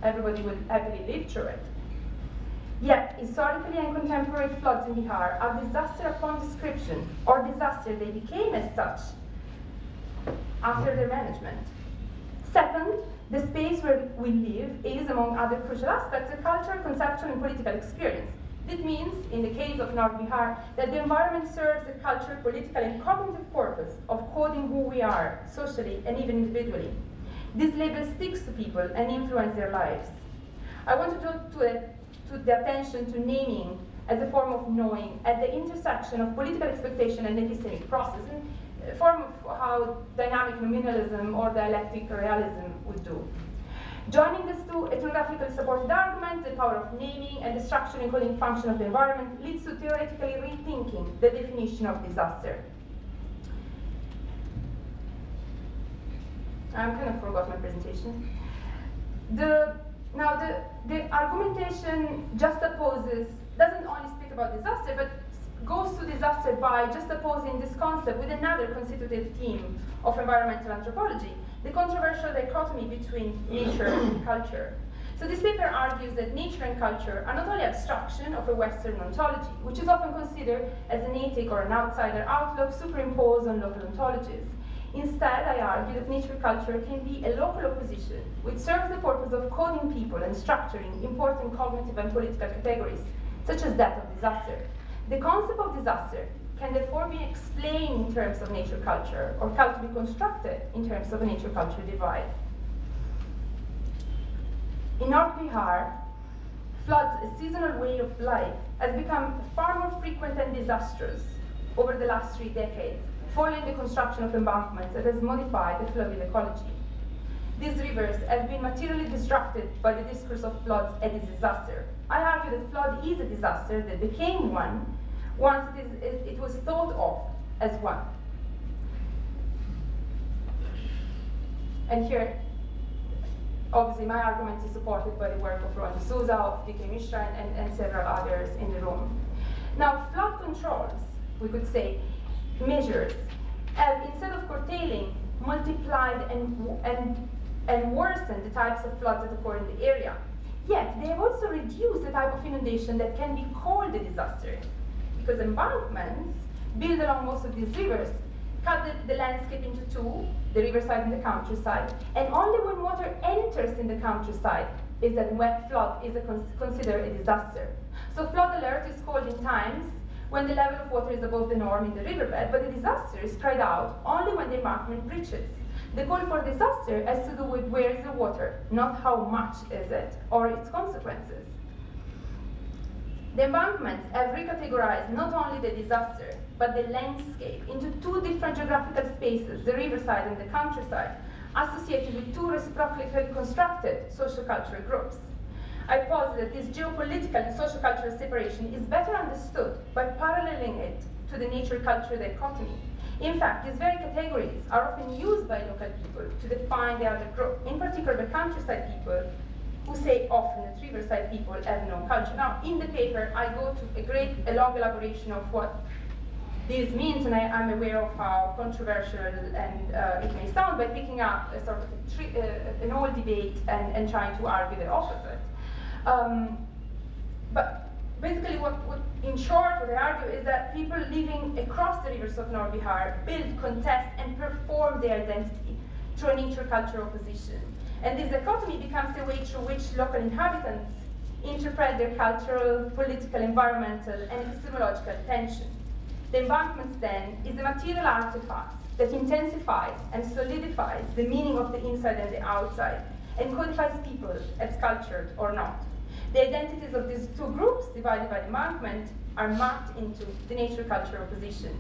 everybody will happily live through it. Yet, historically and contemporary floods in Bihar are disaster upon description, or disaster they became as such after their management. Second, the space where we live is, among other crucial aspects, a cultural, conceptual, and political experience. This means, in the case of North Bihar, that the environment serves the cultural, political, and cognitive purpose of coding who we are, socially and even individually. This label sticks to people and influences their lives. I want to draw to the attention to naming as a form of knowing at the intersection of political expectation and epistemic process, a form of how dynamic nominalism or dialectic realism would do. Joining these two ethnographically supported arguments, the power of naming and the structure and coding function of the environment leads to theoretically rethinking the definition of disaster. I kind of forgot my presentation. The argumentation juxtaposes, doesn't only speak about disaster, but goes to disaster by juxtaposing this concept with another constitutive theme of environmental anthropology, the controversial dichotomy between nature and culture. So this paper argues that nature and culture are not only abstraction of a Western ontology, which is often considered as an atic or an outsider outlook superimposed on local ontologies. Instead, I argue that nature-culture can be a local opposition, which serves the purpose of coding people and structuring important cognitive and political categories, such as that of disaster. The concept of disaster can therefore be explained in terms of nature-culture, or can be constructed in terms of a nature-culture divide. In North Bihar, floods, a seasonal way of life, has become far more frequent and disastrous over the last 3 decades, following the construction of embankments that has modified the fluvial ecology. These rivers have been materially disrupted by the discourse of floods as a disaster. I argue that flood is a disaster that became one once it was thought of as one. And here, obviously, my argument is supported by the work of Rohan, of D.K. Mishra, and several others in the room. Now, flood controls, we could say, measures have, instead of curtailing, multiplied and worsened the types of floods that occur in the area. Yet, they have also reduced the type of inundation that can be called a disaster, because embankments built along most of these rivers cut the landscape into 2, the riverside and the countryside, and only when water enters in the countryside is that flood is considered a disaster. So flood alert is called in times when the level of water is above the norm in the riverbed, but the disaster is cried out only when the embankment breaches. The call for disaster has to do with where is the water, not how much is it, or its consequences. The embankments have recategorized not only the disaster, but the landscape into two different geographical spaces, the riverside and the countryside, associated with two reciprocally constructed socio-cultural groups. I posit that this geopolitical and socio-cultural separation is better understood by paralleling it to the nature-culture dichotomy. In fact, these very categories are often used by local people to define the other group, in particular the countryside people, who say often that riverside people have no culture. Now, in the paper, I go to a long elaboration of what this means, and I'm aware of how controversial and it may sound by picking up a sort of an old debate and trying to argue the opposite. But basically, in short, what I argue is that people living across the rivers of North Bihar build, contest, and perform their identity through a nature-culture opposition. And this dichotomy becomes a way through which local inhabitants interpret their cultural, political, environmental, and epistemological tension. The embankments, then, is a material artifact that intensifies and solidifies the meaning of the inside and the outside, and codifies people as cultured or not. The identities of these two groups, divided by the embankment, are marked into the nature-culture opposition.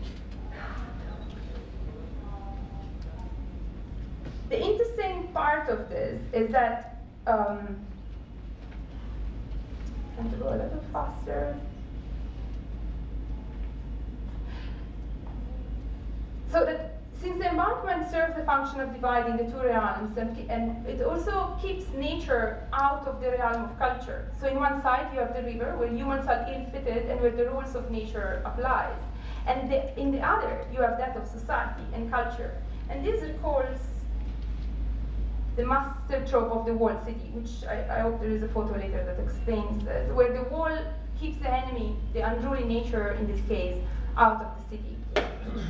The interesting part of this is that, trying to go a little faster. So that since the embankment serves the function of dividing the two realms, and it also keeps nature out of the realm of culture. So in one side you have the river, where humans are ill-fitted and where the rules of nature applies. And in the other, you have that of society and culture. And this recalls the master trope of the walled city, which I hope there is a photo later that explains this, where the wall keeps the enemy, the unruly nature in this case, out of the city.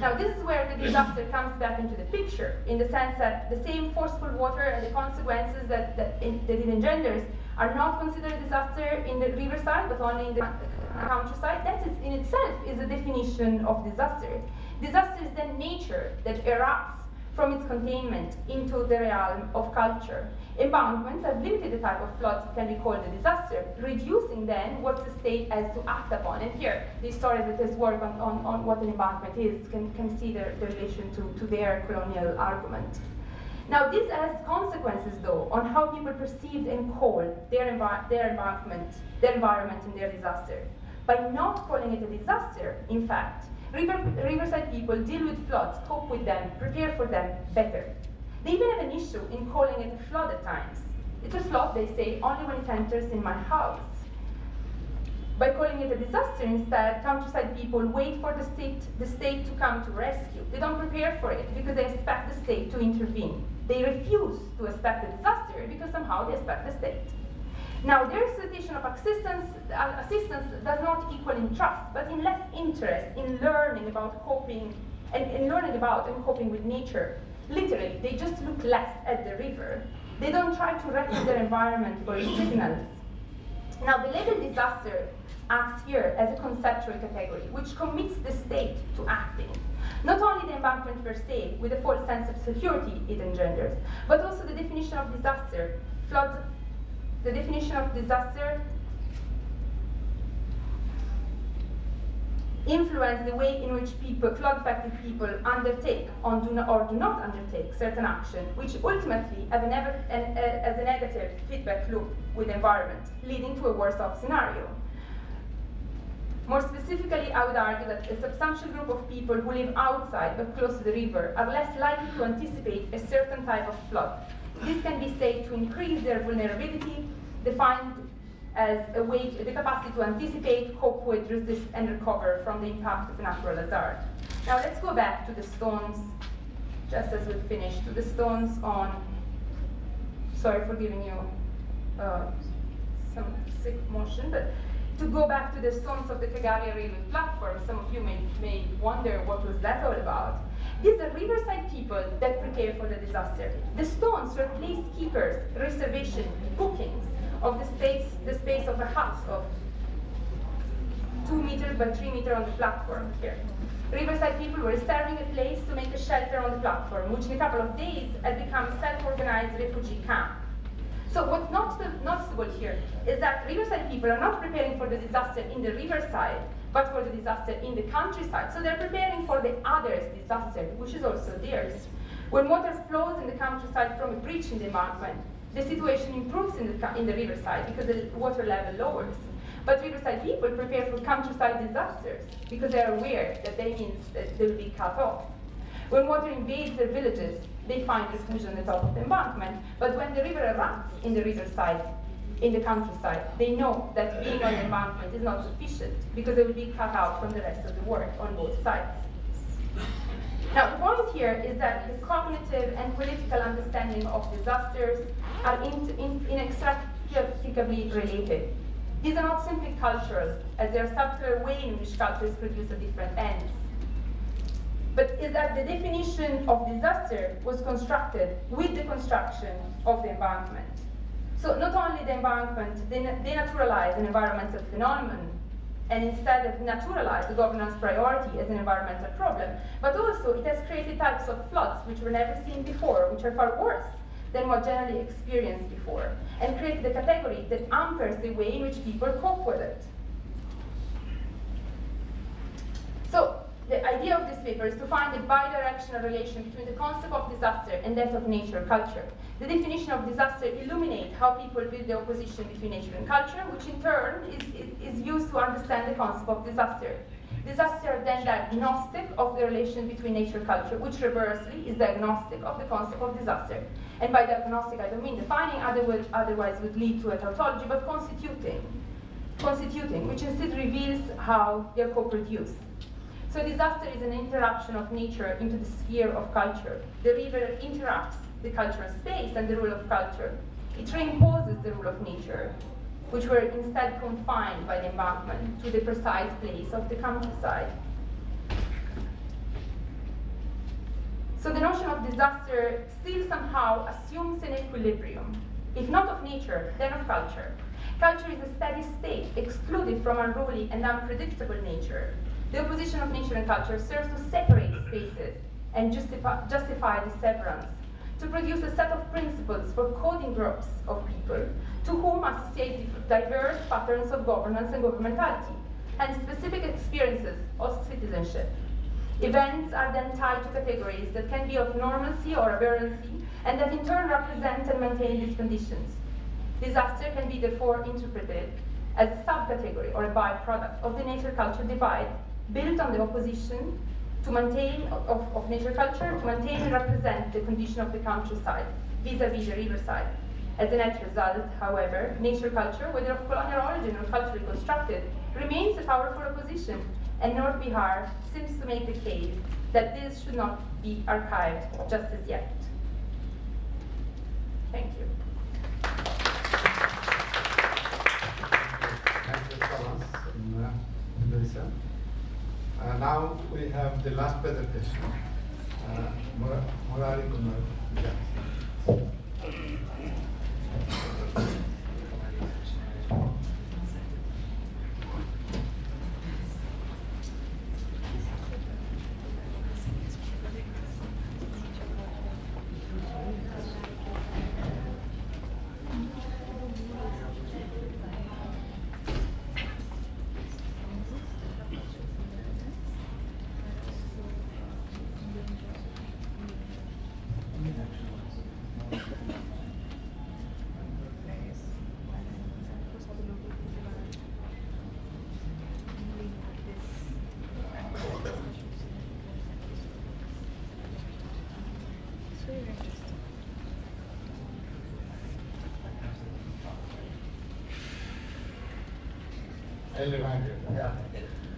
Now this is where the disaster comes back into the picture, in the sense that the same forceful water and the consequences that it engenders are not considered a disaster in the riverside, but only in the countryside. That is, in itself, is a definition of disaster. Disaster is then nature that erupts from its containment into the realm of culture. Embankments have limited the type of floods that can be called a disaster, reducing then what the state has to act upon. And here, the historians that has worked on what an embankment is can see the relation to their colonial argument. Now, this has consequences, though, on how people perceived and called their embankment, their environment, and their disaster. By not calling it a disaster, in fact, riverside people deal with floods, cope with them, prepare for them better. They even have an issue in calling it a flood at times. It's a flood, they say, only when it enters in my house. By calling it a disaster instead, countryside people wait for the state to come to rescue. They don't prepare for it because they expect the state to intervene. They refuse to expect a disaster because somehow they expect the state. Now, their expectation of assistance does not equal in trust, but in less interest in learning about coping and learning about and coping with nature. Literally, they just look less at the river. They don't try to record their environment for signals. Now, the label disaster acts here as a conceptual category, which commits the state to acting. Not only the embankment per se, with a false sense of security it engenders, but also the definition of disaster, floods. The definition of disaster influence the way in which flood-affected people undertake or do not undertake certain action, which ultimately have as a negative feedback loop with the environment, leading to a worse-off scenario. More specifically, I would argue that a substantial group of people who live outside but close to the river are less likely to anticipate a certain type of flood. This can be said to increase their vulnerability, defined as a way, the capacity to anticipate, cope with, resist, and recover from the impact of a natural hazard. Now let's go back to the stones, just as we finished, to the stones on, sorry for giving you some sick motion, but to go back to the stones of the Kagaria railway platform, some of you may wonder what was that all about. These are riverside people that prepare for the disaster. The stones were placekeepers, reservation, bookings of the space of a hut, 2 meters by 3 meters on the platform here. Riverside people were reserving a place to make a shelter on the platform, which in a couple of days had become a self-organized refugee camp. So what's noticeable here is that Riverside people are not preparing for the disaster in the riverside, but for the disaster in the countryside. So they're preparing for the other's disaster, which is also theirs. When water flows in the countryside from a breach in the embankment, the situation improves in the riverside because the water level lowers. But riverside people prepare for countryside disasters because they are aware that that means that they will be cut off. When water invades their villages, they find refuge on the top of the embankment. But when the river erupts in the riverside, in the countryside, they know that being on the embankment is not sufficient because they will be cut out from the rest of the work on both sides. Now, the point here is that the cognitive and political understanding of disasters are inextricably related. These are not simply cultural, as they are subtler way in which cultures produce at different ends. But is that the definition of disaster was constructed with the construction of the embankment. So not only the embankment, they naturalize an environmental phenomenon, and instead of naturalize the governance priority as an environmental problem, but also it has created types of floods which were never seen before, which are far worse than what generally experienced before, and created a category that hampers the way in which people cope with it. So the idea of this paper is to find a bidirectional relation between the concept of disaster and that of nature culture. The definition of disaster illuminates how people build the opposition between nature and culture, which in turn is used to understand the concept of disaster. Disaster are then diagnostic of the relation between nature and culture, which reversely is diagnostic of the concept of disaster. And by diagnostic, I don't mean defining, otherwise would lead to a tautology, but constituting, which instead reveals how they are co-produced. So disaster is an interruption of nature into the sphere of culture. The river interrupts the cultural space and the rule of culture. It reimposes the rule of nature, which were instead confined by the embankment to the precise place of the countryside. So the notion of disaster still somehow assumes an equilibrium, if not of nature, then of culture. Culture is a steady state, excluded from unruly and unpredictable nature. The opposition of nature and culture serves to separate spaces and justify the severance, to produce a set of principles for coding groups of people to whom associate diverse patterns of governance and governmentality, and specific experiences of citizenship. Events are then tied to categories that can be of normalcy or aberrancy, and that in turn represent and maintain these conditions. Disaster can be therefore interpreted as a subcategory or a byproduct of the nature-culture divide, built on the opposition to maintain of nature culture to maintain and represent the condition of the countryside vis-a-vis the riverside. As a net result, however, nature culture, whether of colonial origin or culturally constructed, remains a powerful opposition, and North Bihar seems to make the case that this should not be archived just as yet. Thank you. Thank you so much, Luisa. Now we have the last presentation, Murari Kumar.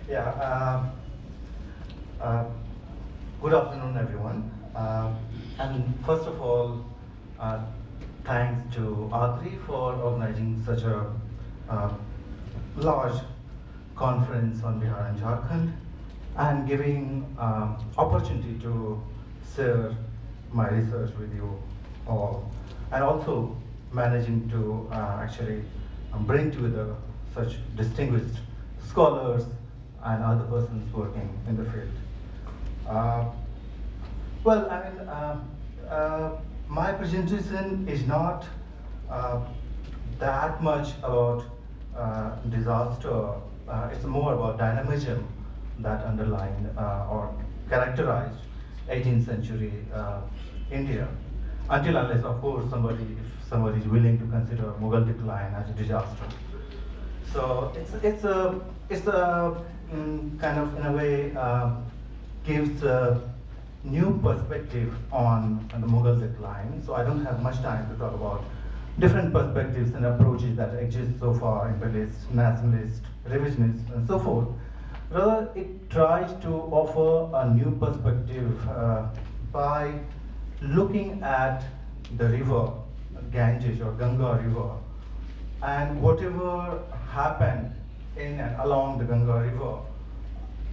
Yeah. Good afternoon, everyone. And first of all, thanks to ADRI for organizing such a large conference on Bihar and Jharkhand, and giving opportunity to share my research with you all, and also managing to actually bring together such distinguished scholars and other persons working in the field. Well, I mean, my presentation is not that much about disaster. It's more about dynamism that underlined or characterized 18th century India, until unless, of course, if somebody is willing to consider Mughal decline as a disaster. So it's a kind of, in a way, gives a new perspective on the Mughal decline. So I don't have much time to talk about different perspectives and approaches that exist so far, imperialist, nationalist, revisionist, and so forth. Rather, it tries to offer a new perspective by looking at the river, Ganges or Ganga river, and whatever happened in and along the Ganga river.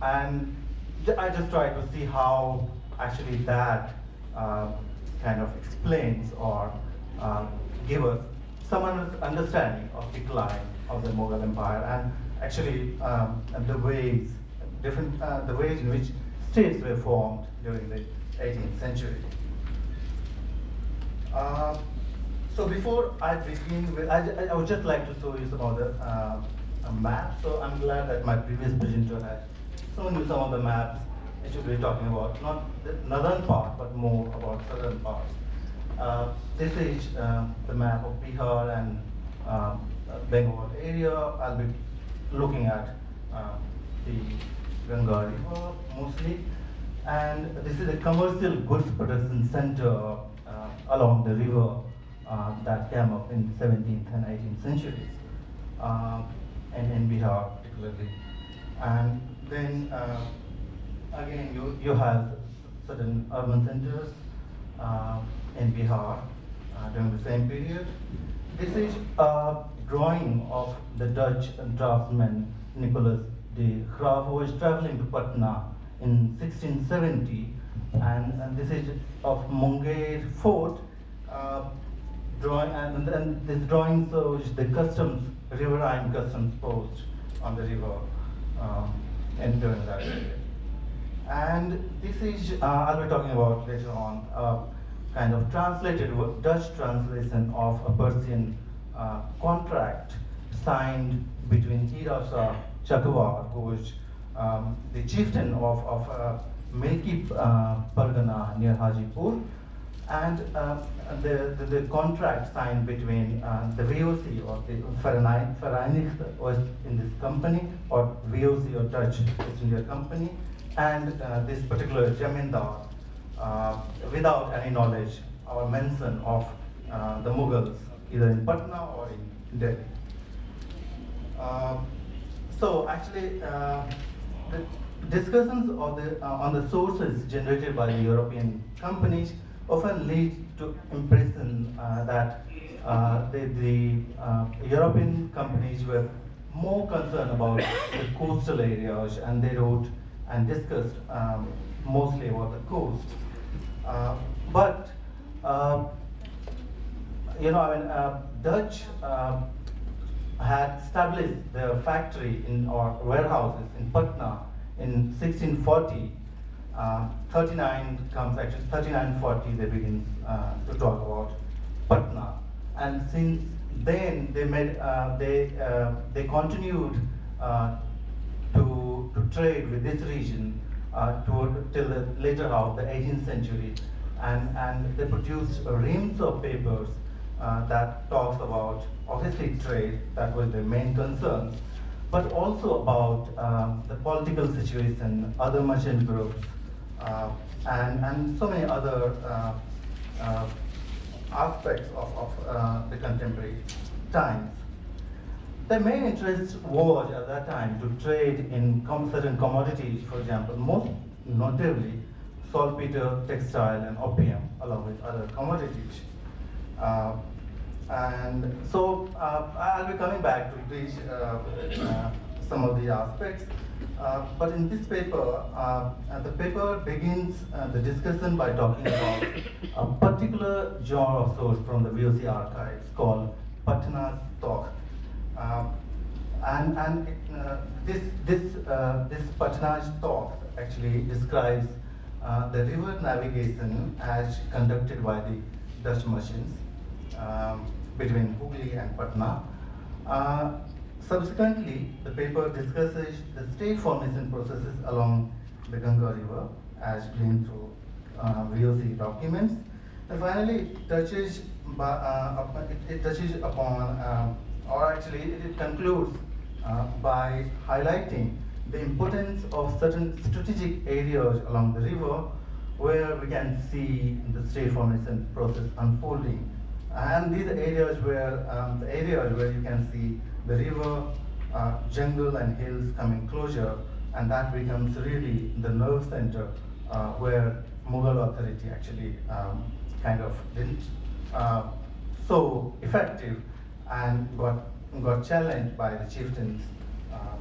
And I just try to see how actually that kind of explains or give us some understanding of decline of the Mughal Empire, and actually the ways in which states were formed during the 18th century. So before I begin with, I would just like to show you some of the maps. So I'm glad that my previous presenter has shown you some of the maps. I should be talking about not the northern part, but more about southern parts. This is the map of Bihar and Bengal area. I'll be looking at the Ganga River mostly. And this is a commercial goods production center along the river that came up in 17th and 18th centuries, and in Bihar particularly. And then again, you have certain urban centers in Bihar during the same period. This is a drawing of the Dutch draftsman Nicholas de Graaf, who was traveling to Patna in 1670, and this is of Munger Fort. Drawing, and this drawing shows the riverine customs post on the river and during that period. And this is, I'll be talking about later on, kind of translated Dutch translation of a Persian contract signed between Hira Shah Chakwar, who was the chieftain of Milki Pargana near Hajipur, and the contract signed between the VOC or the Verenigd was in this company, or VOC or Dutch East India Company, and this particular Jamindar, without any knowledge or mention of the Mughals, either in Patna or in Delhi. So actually, the discussions on the sources generated by the European companies often lead to impression that the European companies were more concerned about the coastal areas, and they wrote and discussed mostly about the coast. But Dutch had established their factory or warehouses in Patna in 1640. 39 comes actually 3940 they begin to talk about Patna, and since then they continued to trade with this region till the later half of the 18th century, and they produced reams of papers that talks about obviously trade, that was their main concern, but also about the political situation, other merchant groups, and so many other aspects of the contemporary times. Their main interest was at that time to trade in certain commodities, for example, most notably saltpeter, textile, and opium, along with other commodities. And so I'll be coming back to these, some of the aspects. But in this paper, the paper begins the discussion by talking about a particular genre of source from the VOC archives called Patna's Talk. This patronage talk actually describes the river navigation as conducted by the Dutch merchants between Hooghly and Patna. Subsequently, the paper discusses the state formation processes along the Ganga River as explained through VOC documents. And finally, it touches upon, or actually it concludes by highlighting the importance of certain strategic areas along the river where we can see the state formation process unfolding. And these areas where, you can see the river, jungle and hills coming closer, and that becomes really the nerve center where Mughal authority actually kind of didn't so effective and got challenged by the chieftains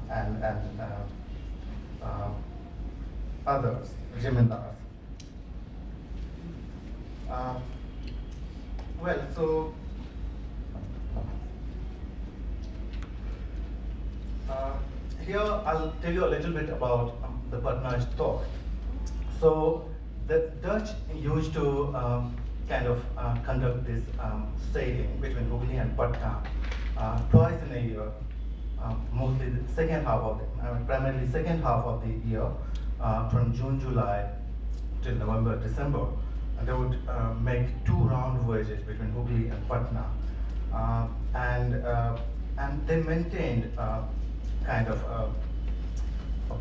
and others, Jemindars. Here I'll tell you a little bit about the patronage thought. So the Dutch used to conduct this sailing between Hooghly and Patna twice in a year, mostly the second half of primarily second half of the year, from June, July till November, December. And they would make 2 round voyages between Hooghly and Patna, and they maintained a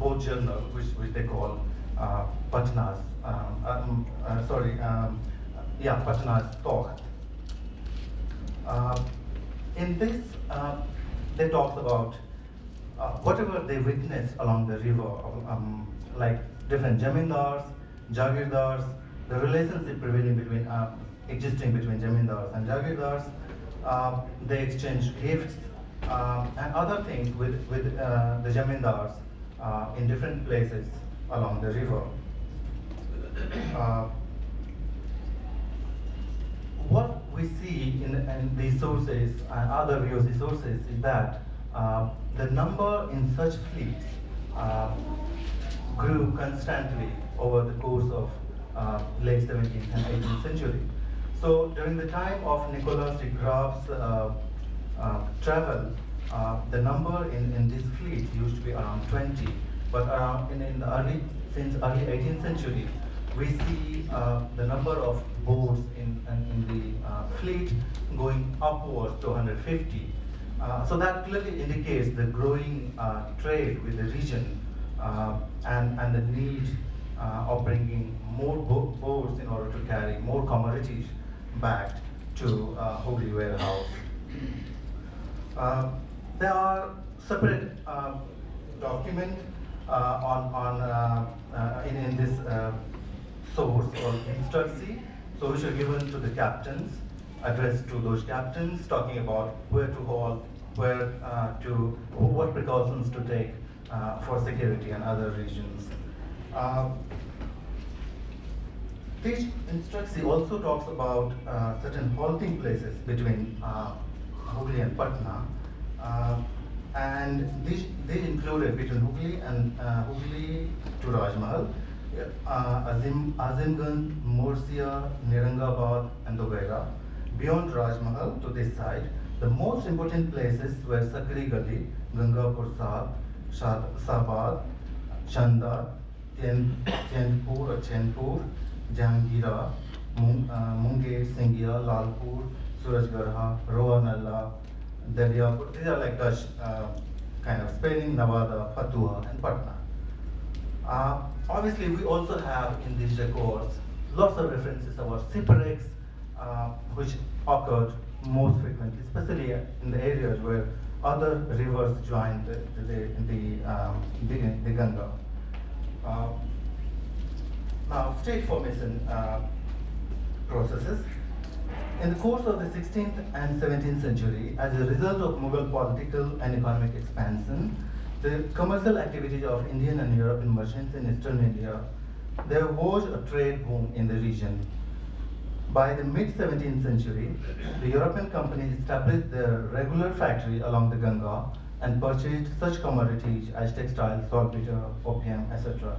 boat journal, which they call Patna's. Patna's talk. In this, they talked about whatever they witnessed along the river, like different jamindars, jagirdars, the relationship prevailing between existing between jamindars and jagirdars. They exchanged gifts and other things with the jamindars in different places along the river. What we see in these sources and other VOC sources is that the number in such fleets grew constantly over the course of late 17th and 18th century. So during the time of Nicolas de Graaf's travel, the number in this fleet used to be around 20, but since early 18th century, we see the number of boats in the fleet going upwards to 150. So that clearly indicates the growing trade with the region and the need of bringing more boats in order to carry more commodities back to Hooghly warehouse. There are separate documents in this source called instructions, so which are given to the captains, addressed to those captains, talking about where to halt, what precautions to take for security and other regions. This instruction also talks about certain halting places between Hooghly and Patna, and they included between Hooghly and Hooghly to Rajmahal, Azimganj, Morsia, Nirangabad, and Dogaira. Beyond Rajmahal to this side, the most important places were Sakri Gali, Gangapur Sahab, Sabad, Chanda, Chenpur or Chenpur, Jangira, Munger, Singhia, Lalpur, Surajgarha, Rohan, Daliapur. These are like Dutch kind of spelling, Nawada, Fatua, and Patna. Obviously, we also have in these records lots of references about shipwrecks, which occurred most frequently, especially in the areas where other rivers joined the Ganga. Now, state formation processes. In the course of the 16th and 17th century, as a result of Mughal political and economic expansion, the commercial activities of Indian and European merchants in Eastern India, there was a trade boom in the region. By the mid-17th century, the European companies established their regular factory along the Ganga and purchased such commodities as textiles, saltpeter, opium, etc.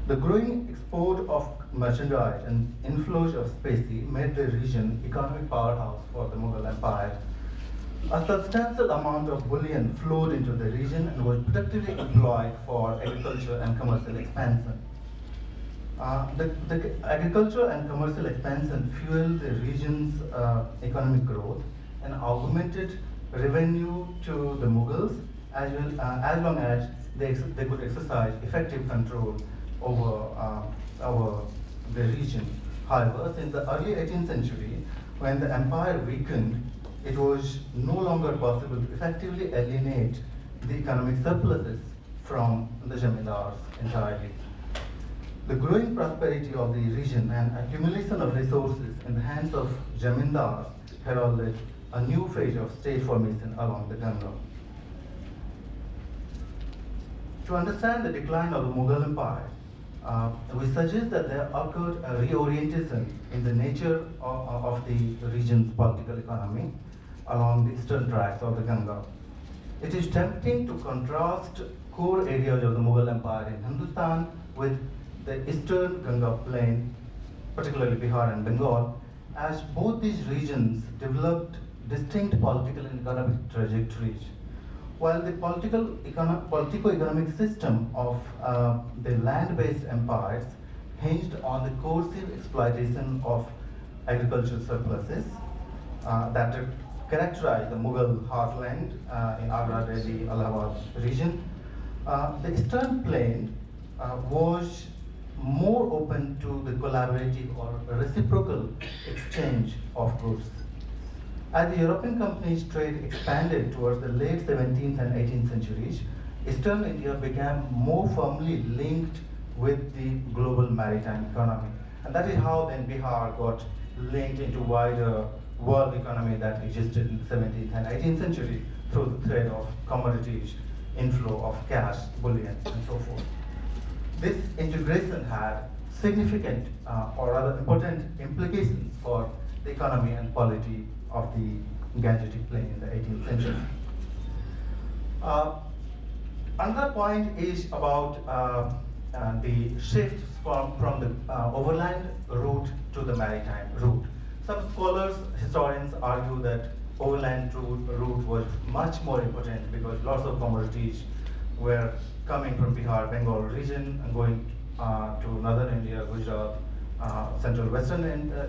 The growing export of merchandise and inflows of specie made the region economic powerhouse for the Mughal Empire. A substantial amount of bullion flowed into the region and was productively employed for agriculture and commercial expansion. The agricultural and commercial expansion fueled the region's economic growth and augmented revenue to the Mughals as long as they could exercise effective control over the region. However, since the early 18th century, when the empire weakened, it was no longer possible to effectively alienate the economic surpluses from the Jamindars entirely. The growing prosperity of the region and accumulation of resources in the hands of Jamindars heralded a new phase of state formation along the Ganga. To understand the decline of the Mughal Empire, we suggest that there occurred a reorientation in the nature of the region's political economy along the eastern tracts of the Ganga. It is tempting to contrast core areas of the Mughal Empire in Hindustan with the eastern Ganga plain, particularly Bihar and Bengal, as both these regions developed distinct political and economic trajectories. While the politico-economic system of the land-based empires hinged on the coercive exploitation of agricultural surpluses that characterized the Mughal heartland in Agra, Delhi, Allahabad region, the eastern plain was more open to the collaborative or reciprocal exchange of goods. As the European companies' trade expanded towards the late 17th and 18th centuries, Eastern India became more firmly linked with the global maritime economy. And that is how then Bihar got linked into wider world economy that existed in the 17th and 18th century through the trade of commodities, inflow of cash, bullion, and so forth. This integration had significant or rather important implications for the economy and polity of the Gangetic plain in the 18th century. Another point is about the shift from the overland route to the maritime route. Some scholars, historians argue that overland route was much more important because lots of commodities were coming from Bihar, Bengal region and going to northern India, Gujarat, central western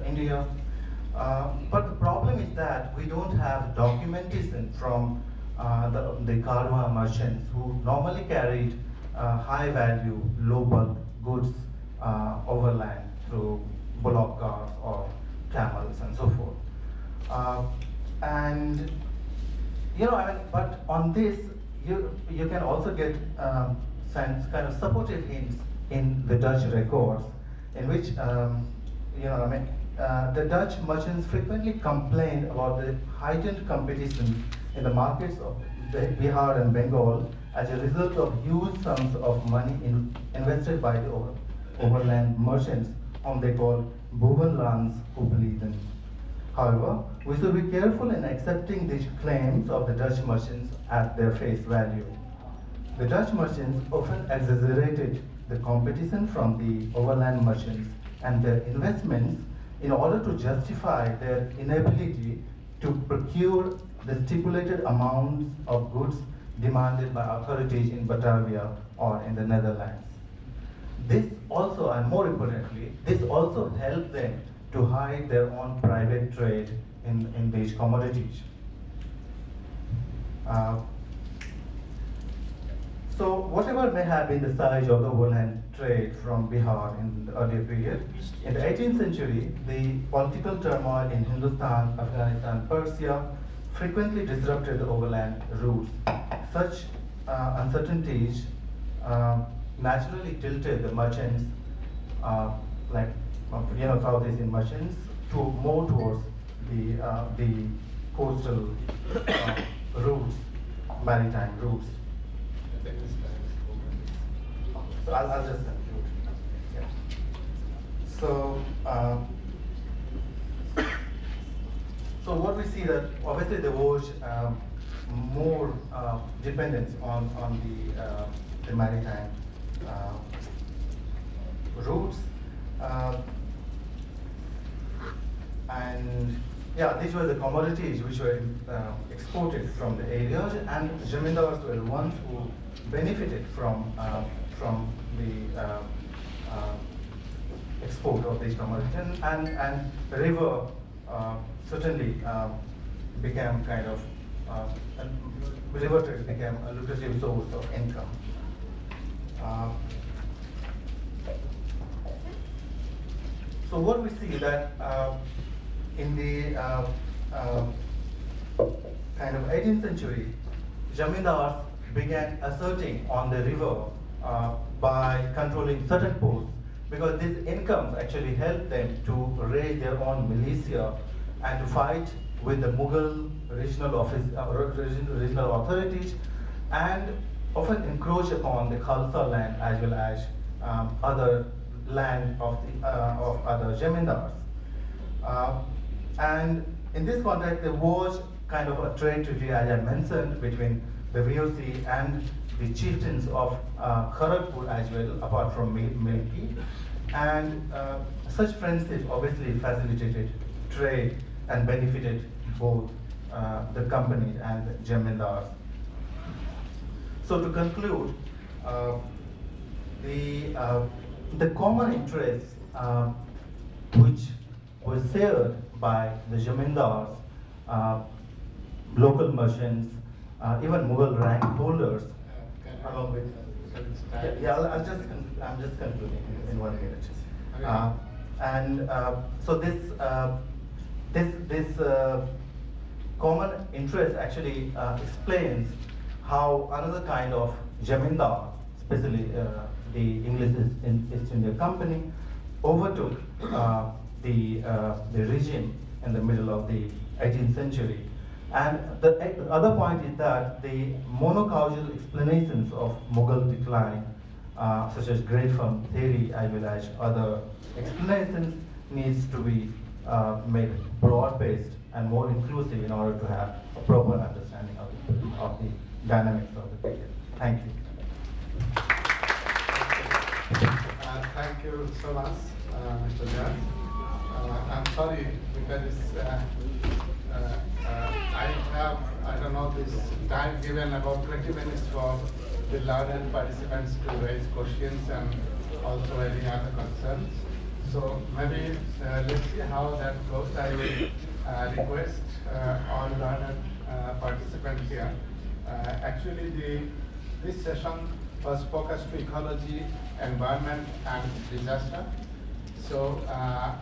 India. But the problem is that we don't have documentation from the Karwa merchants who normally carried high value, low bulk goods overland through bullock cars or camels and so forth. And you know, I mean, but on this, you can also get some kind of supportive hints in the Dutch records, in which you know, I mean, the Dutch merchants frequently complained about the heightened competition in the markets of Bihar and Bengal as a result of huge sums of money invested by the overland merchants, whom they call bovenlands Hoepeliden. However, we should be careful in accepting these claims of the Dutch merchants at their face value. The Dutch merchants often exaggerated the competition from the overland merchants and their investments in order to justify their inability to procure the stipulated amounts of goods demanded by authorities in Batavia or in the Netherlands. This also, and more importantly, this also helped them to hide their own private trade in these commodities. So whatever may have been the size of the overland trade from Bihar in the earlier period, in the 18th century, the political turmoil in Hindustan, Afghanistan, Persia frequently disrupted the overland routes. Such uncertainties naturally tilted the merchants, like South Asian merchants, to more towards the coastal routes, maritime routes. So I'll just conclude. Yeah. So what we see that obviously there was more dependence on the maritime routes. And yeah, these were the commodities which were exported from the areas, and the zamindars were the ones who benefited from the export of these commodities, and the river certainly became kind of river trade became a lucrative source of income. So what we see that in the kind of 18th century, zamindars began asserting on the river by controlling certain ports, because these incomes actually helped them to raise their own militia and to fight with the Mughal regional authorities, and often encroach upon the Khalsa land as well as other land of other zamindars. And in this context, there was kind of a trade treaty, as I mentioned, between the VOC and the chieftains of Kharagpur as well, apart from Milki. And such friendships obviously facilitated trade and benefited both the companies and the zamindars. So to conclude, the common interests which was shared by the zamindars, local merchants, even Mughal rank holders, along with I'm just concluding in 1 minute. So this common interest actually explains how another kind of zamindar, especially the English East India Company, overtook the regime in the middle of the 18th century. And the other point is that the monocausal explanations of Mughal decline, such as great firm theory as well as other explanations, needs to be made broad-based and more inclusive in order to have a proper understanding of the dynamics of the period. Thank you. Thank you so much, Mr. Jan. I'm sorry because I don't know, this time given about 20 minutes for the learned participants to raise questions and also any other concerns. So maybe let's see how that goes. I will request all learned participants here. Actually, this session was focused to ecology, environment, and disaster. So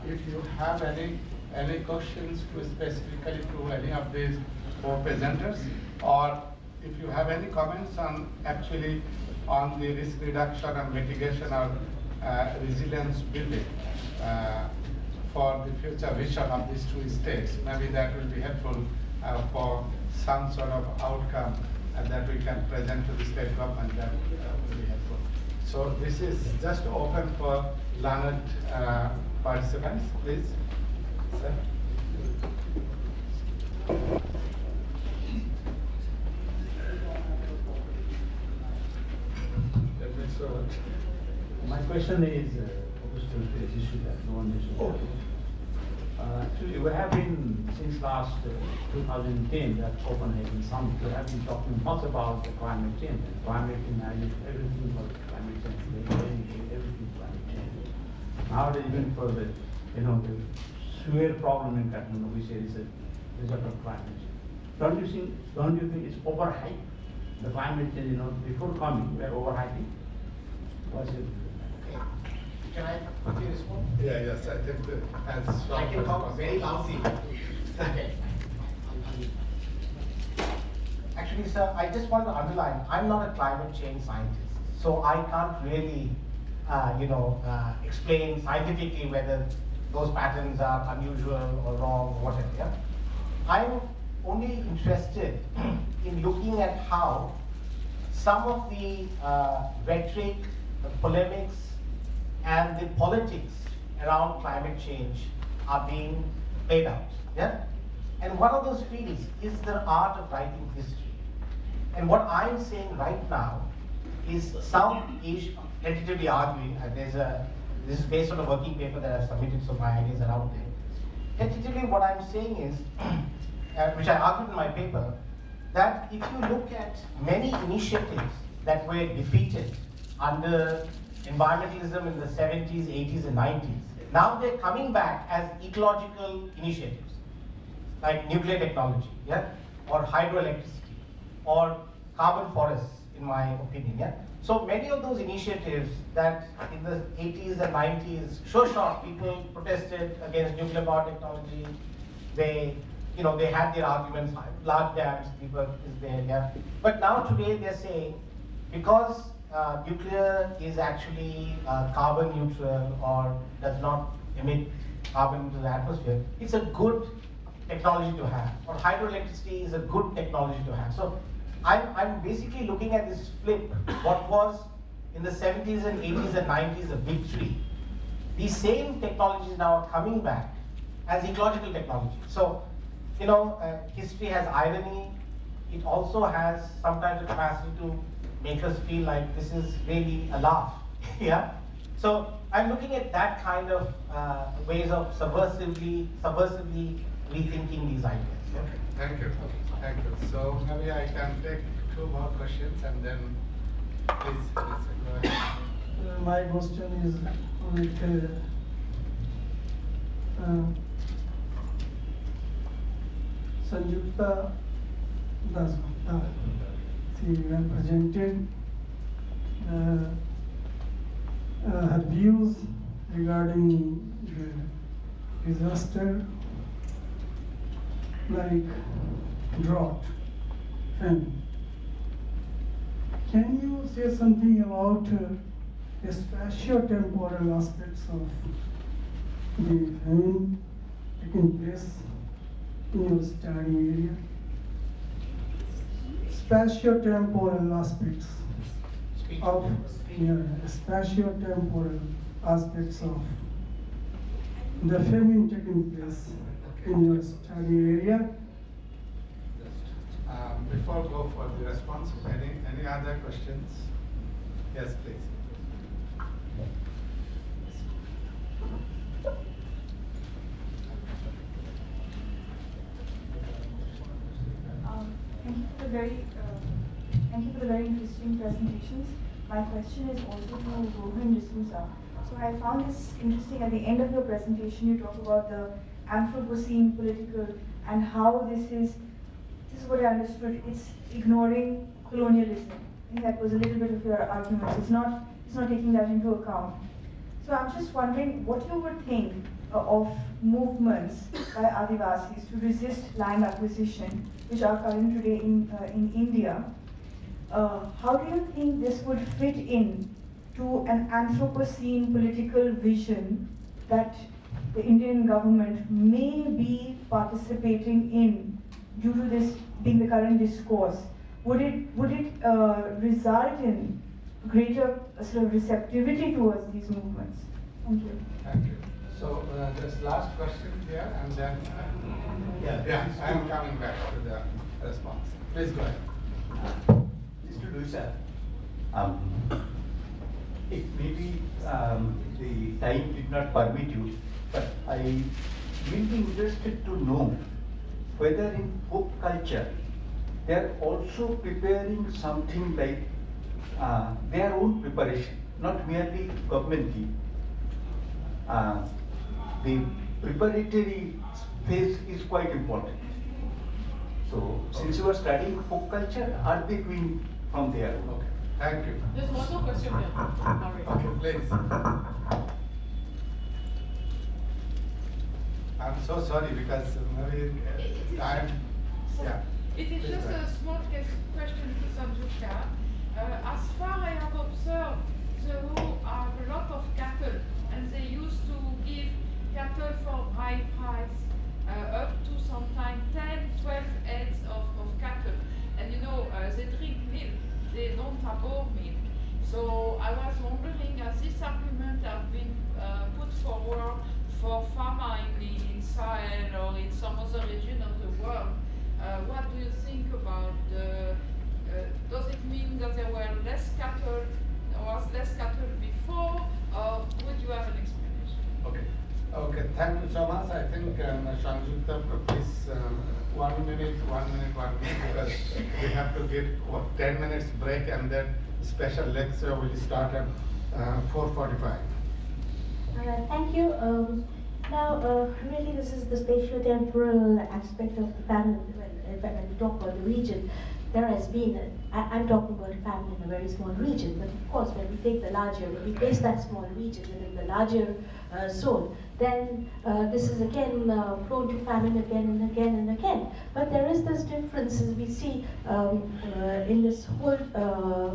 if you have any questions to specifically to any of these four presenters, or if you have any comments on actually on the risk reduction and mitigation or resilience building for the future vision of these two states, maybe that will be helpful for some sort of outcome that we can present to the state government. That will be helpful. So this is just open for learned participants, please. Sir. My question is, actually, we have been, since last 2010, at Copenhagen Summit, we have been talking much about the climate change. Climate change, everything for climate change, everything climate change. Nowadays, even for the, the sewer problem in Kathmandu, we say it's a result of climate change. Don't you think it's overhyped? The climate change, before coming, we are overhyping. What's it? Can I quickly respond? Yeah, yes, I think that I can talk very loudly. Okay. Actually, sir, I just want to underline, I'm not a climate change scientist, so I can't really, explain scientifically whether those patterns are unusual or wrong or whatever. Yeah? I'm only interested in looking at how some of the rhetoric, the polemics, and the politics around climate change are being played out. Yeah? And one of those fields is the art of writing history. And what I'm saying right now is South Asia, tentatively arguing, this is based on a working paper that I've submitted, so my ideas are out there. Tentatively, what I'm saying is, which I argued in my paper, that if you look at many initiatives that were defeated under environmentalism in the 70s, 80s, and 90s, now they're coming back as ecological initiatives, like nuclear technology, yeah, or hydroelectricity, or carbon forests, in my opinion, yeah. So many of those initiatives that in the 80s and 90s, sure, people protested against nuclear power technology. They had their arguments, large dams, people is there, yeah. But now today they're saying, because nuclear is actually carbon neutral or does not emit carbon into the atmosphere, it's a good technology to have. Or hydroelectricity is a good technology to have. So I'm basically looking at this flip, what was in the 70s and 80s and 90s a victory. These same technologies now are coming back as ecological technology. So, history has irony. It also has sometimes the capacity to make us feel like this is really a laugh, yeah? So I'm looking at that kind of ways of subversively rethinking these ideas. Okay, thank you. Thank you. So maybe I can take 2 more questions and then please go ahead. My question is with Sanjukta Dasgupta. She presented her views regarding the disaster like drought, famine. Can you say something about the spatio-temporal aspects of the famine taking place in your study area? Spatio-temporal aspects of spatio-temporal aspects of the famine taking place in your study area. Before we go for the response, any other questions? Yes, please. Thank you for the very interesting presentations. My question is also to Rohan D'Souza. So I found this interesting. At the end of your presentation, you talk about the Anthropocene political and how this is what I understood. It's ignoring colonialism. I think that was a little bit of your argument. It's not taking that into account. So I'm just wondering what you would think of movements by Adivasis to resist land acquisition, which are current today in India. How do you think this would fit in to an Anthropocene political vision that the Indian government may be participating in due to this being the current discourse? Would it result in greater sort of receptivity towards these movements? Thank you. Thank you. So this last question here, and then I'm coming back to the response. Please go ahead. Mr. Luisa, it maybe the time did not permit you, but I will be interested to know whether in folk culture they are also preparing something like their own preparation, not merely governmentally. The preparatory phase is quite important. So, since you are studying folk culture, are they doing from there? Okay, thank you. There's one more question here. Okay, please. I'm so sorry because maybe time. Yeah. It is just a small question to Sanjukta. As far I have observed, the Wu have a lot of cattle, and they used to give cattle for high price, up to sometimes 10, 12 heads of cattle. And they drink milk, they don't abhor milk. So I was wondering, as this argument have been put forward for famine in Sahel or in some other region of the world, what do you think about the Does it mean that there were less cattle, there was less cattle before, or would you have an explanation? Okay. Okay, thank you so much. I think Sanjukta, please 1 minute, because we have to give 10 minutes break and then special lecture will start at 4:45. Thank you. Now, really, this is the spatio-temporal aspect of the famine. When we talk about the region, there has been, I'm talking about a famine in a very small region, but of course, when we take the larger, when we place that small region within the larger zone, then this is again prone to famine again and again and again. But there is this difference as we see in this whole,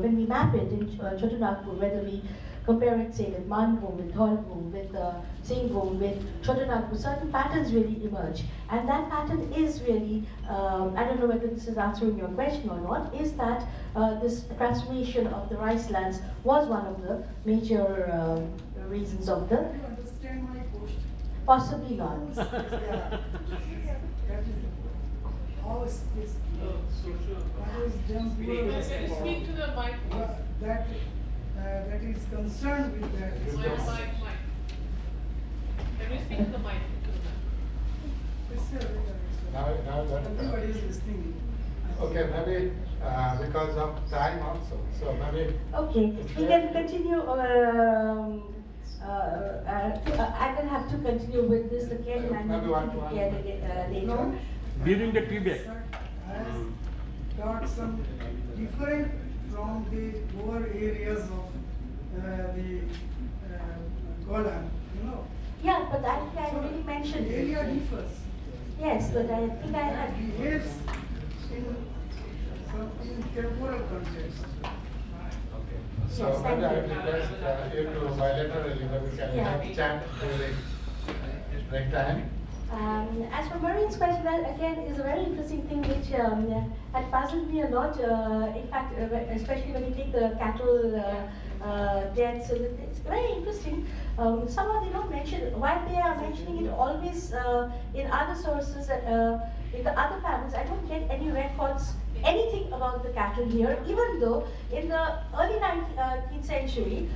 when we map it in Choto Nagpur, whether we compare it, say, with Manbhum, with Dholbhum, with Singhbhum, with Choto Nagpur, certain patterns really emerge. And that pattern is really, I don't know whether this is answering your question or not, is that this transformation of the rice lands was one of the major reasons of the... Do you understand my question? Possibly not. How is this? How is done? Speak to the mic. That is concerned with that. Mic. Can you speak to the mic? Everybody is listening. Okay, maybe because of time also. So maybe. Okay, we can continue. I will have to continue with this again and later. During the debate. Has got some different from the lower areas of the Kolhan, you know. Yeah, but I think I already mentioned the area differs. Yes, but I think I had. Behaves in temporal context. So Yes, maybe I thank you. request you to bilaterally, maybe we can have chat during break time. As for Marine's question, that again is a very interesting thing which had puzzled me a lot. In fact, especially when you take the cattle deaths, it's very interesting. Somehow they don't mention, while they are mentioning it always in other sources, in the other families, I don't get any records, anything about the cattle here, even though in the early 19th century,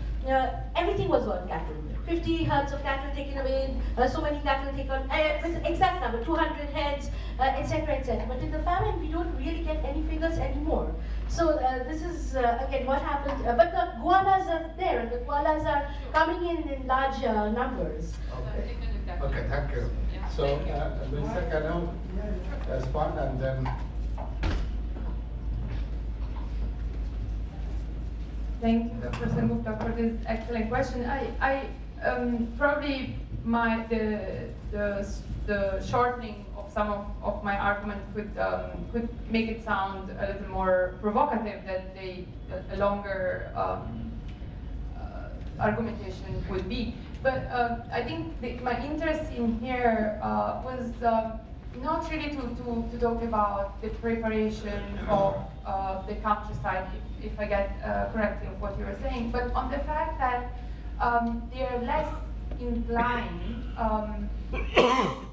everything was on cattle. 50 herds of cattle taken away, so many cattle taken, with exact number, 200 heads, etc., etc. But in the famine, we don't really get any figures anymore. So this is, again, what happened. But the koalas are there, and the koalas are coming in large numbers. Okay. Okay, thank you. So, Luisa, can you respond and then... Thank you, Professor Gupta, for this excellent question. Probably the shortening of some of my argument could make it sound a little more provocative than a longer argumentation would be. But I think my interest in here was not really to talk about the preparation of the countryside, if I get correctly of what you were saying, but on the fact that they are less inclined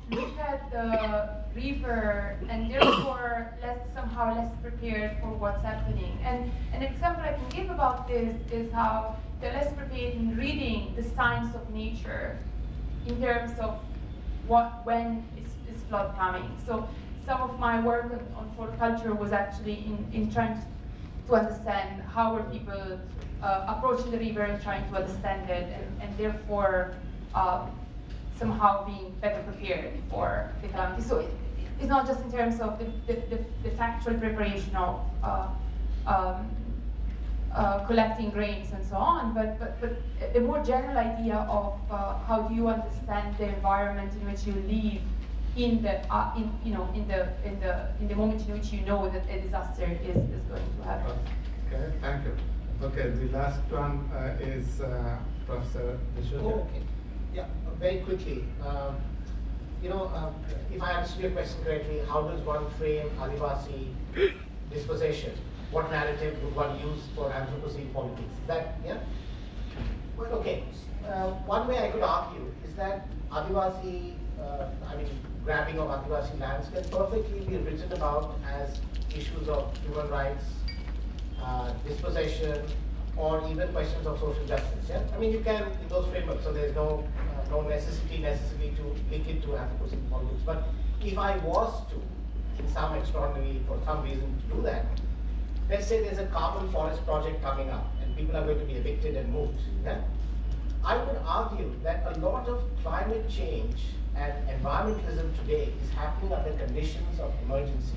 look at the river and therefore somehow less prepared for what's happening. And an example I can give about this is how they're less prepared in reading the signs of nature in terms of when is flood coming. So some of my work on folk culture was actually in trying to understand how were people approaching the river and trying to understand it, and therefore somehow being better prepared for the calamity. So it's not just in terms of the factual preparation of collecting grains and so on, but a more general idea of how do you understand the environment in which you live in the moment in which you know that a disaster is going to happen. Okay, thank you. Okay, the last one is Professor D'Souza. Oh, okay. Yeah, very quickly. If I understood your question correctly, how does one frame Adivasi dispossession? What narrative would one use for Anthropocene politics? Is that, yeah? Well, okay. One way I could argue is that Adivasi, grabbing of Adivasi lands can perfectly be written about as issues of human rights, dispossession, or even questions of social justice. Yeah? I mean, you can in those frameworks, so there's no necessity to link it to Anthropocene politics. But if I was to, in some extraordinary, for some reason, to do that, let's say there's a carbon forest project coming up, and people are going to be evicted and moved. Yeah? I would argue that a lot of climate change and environmentalism today is happening under conditions of emergency.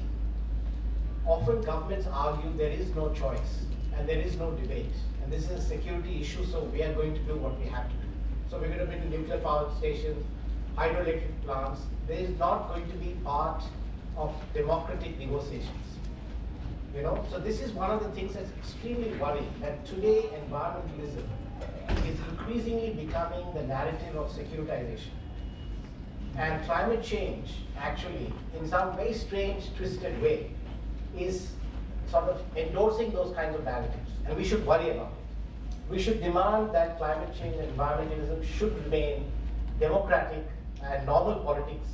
Often governments argue there is no choice and there is no debate. And this is a security issue, so we are going to do what we have to do. So we're going to build nuclear power stations, hydroelectric plants. There is not going to be part of democratic negotiations. You know, so this is one of the things that's extremely worrying, that today environmentalism is increasingly becoming the narrative of securitization. And climate change, actually, in some very strange, twisted way, is sort of endorsing those kinds of narratives. And we should worry about it. We should demand that climate change and environmentalism should remain democratic and normal politics,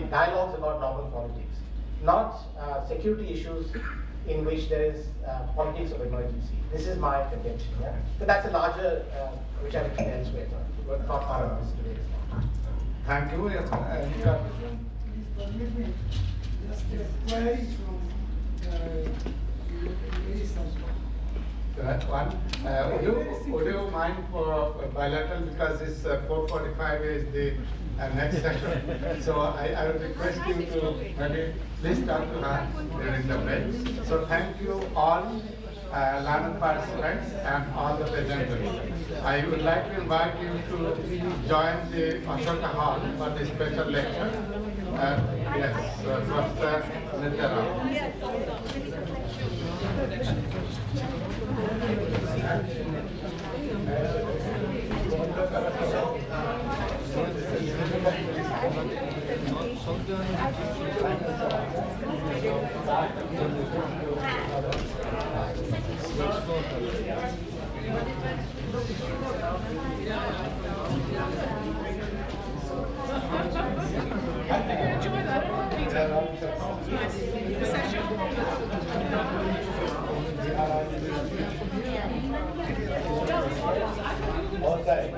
dialogues about normal politics, not security issues in which there is politics of emergency. This is my contention. Yeah? But that's a larger, which I will tell elsewhere. But not part of this today. Thank you. Please permit me just a query from would you mind for bilateral, because this 4:45 is the next session. So I would request you to maybe please talk to her during the break. So thank you all learned participants and all the presenters. I would like to invite you to join the Ashoka Hall for the special lecture. Yes, Professor Nitara. All right.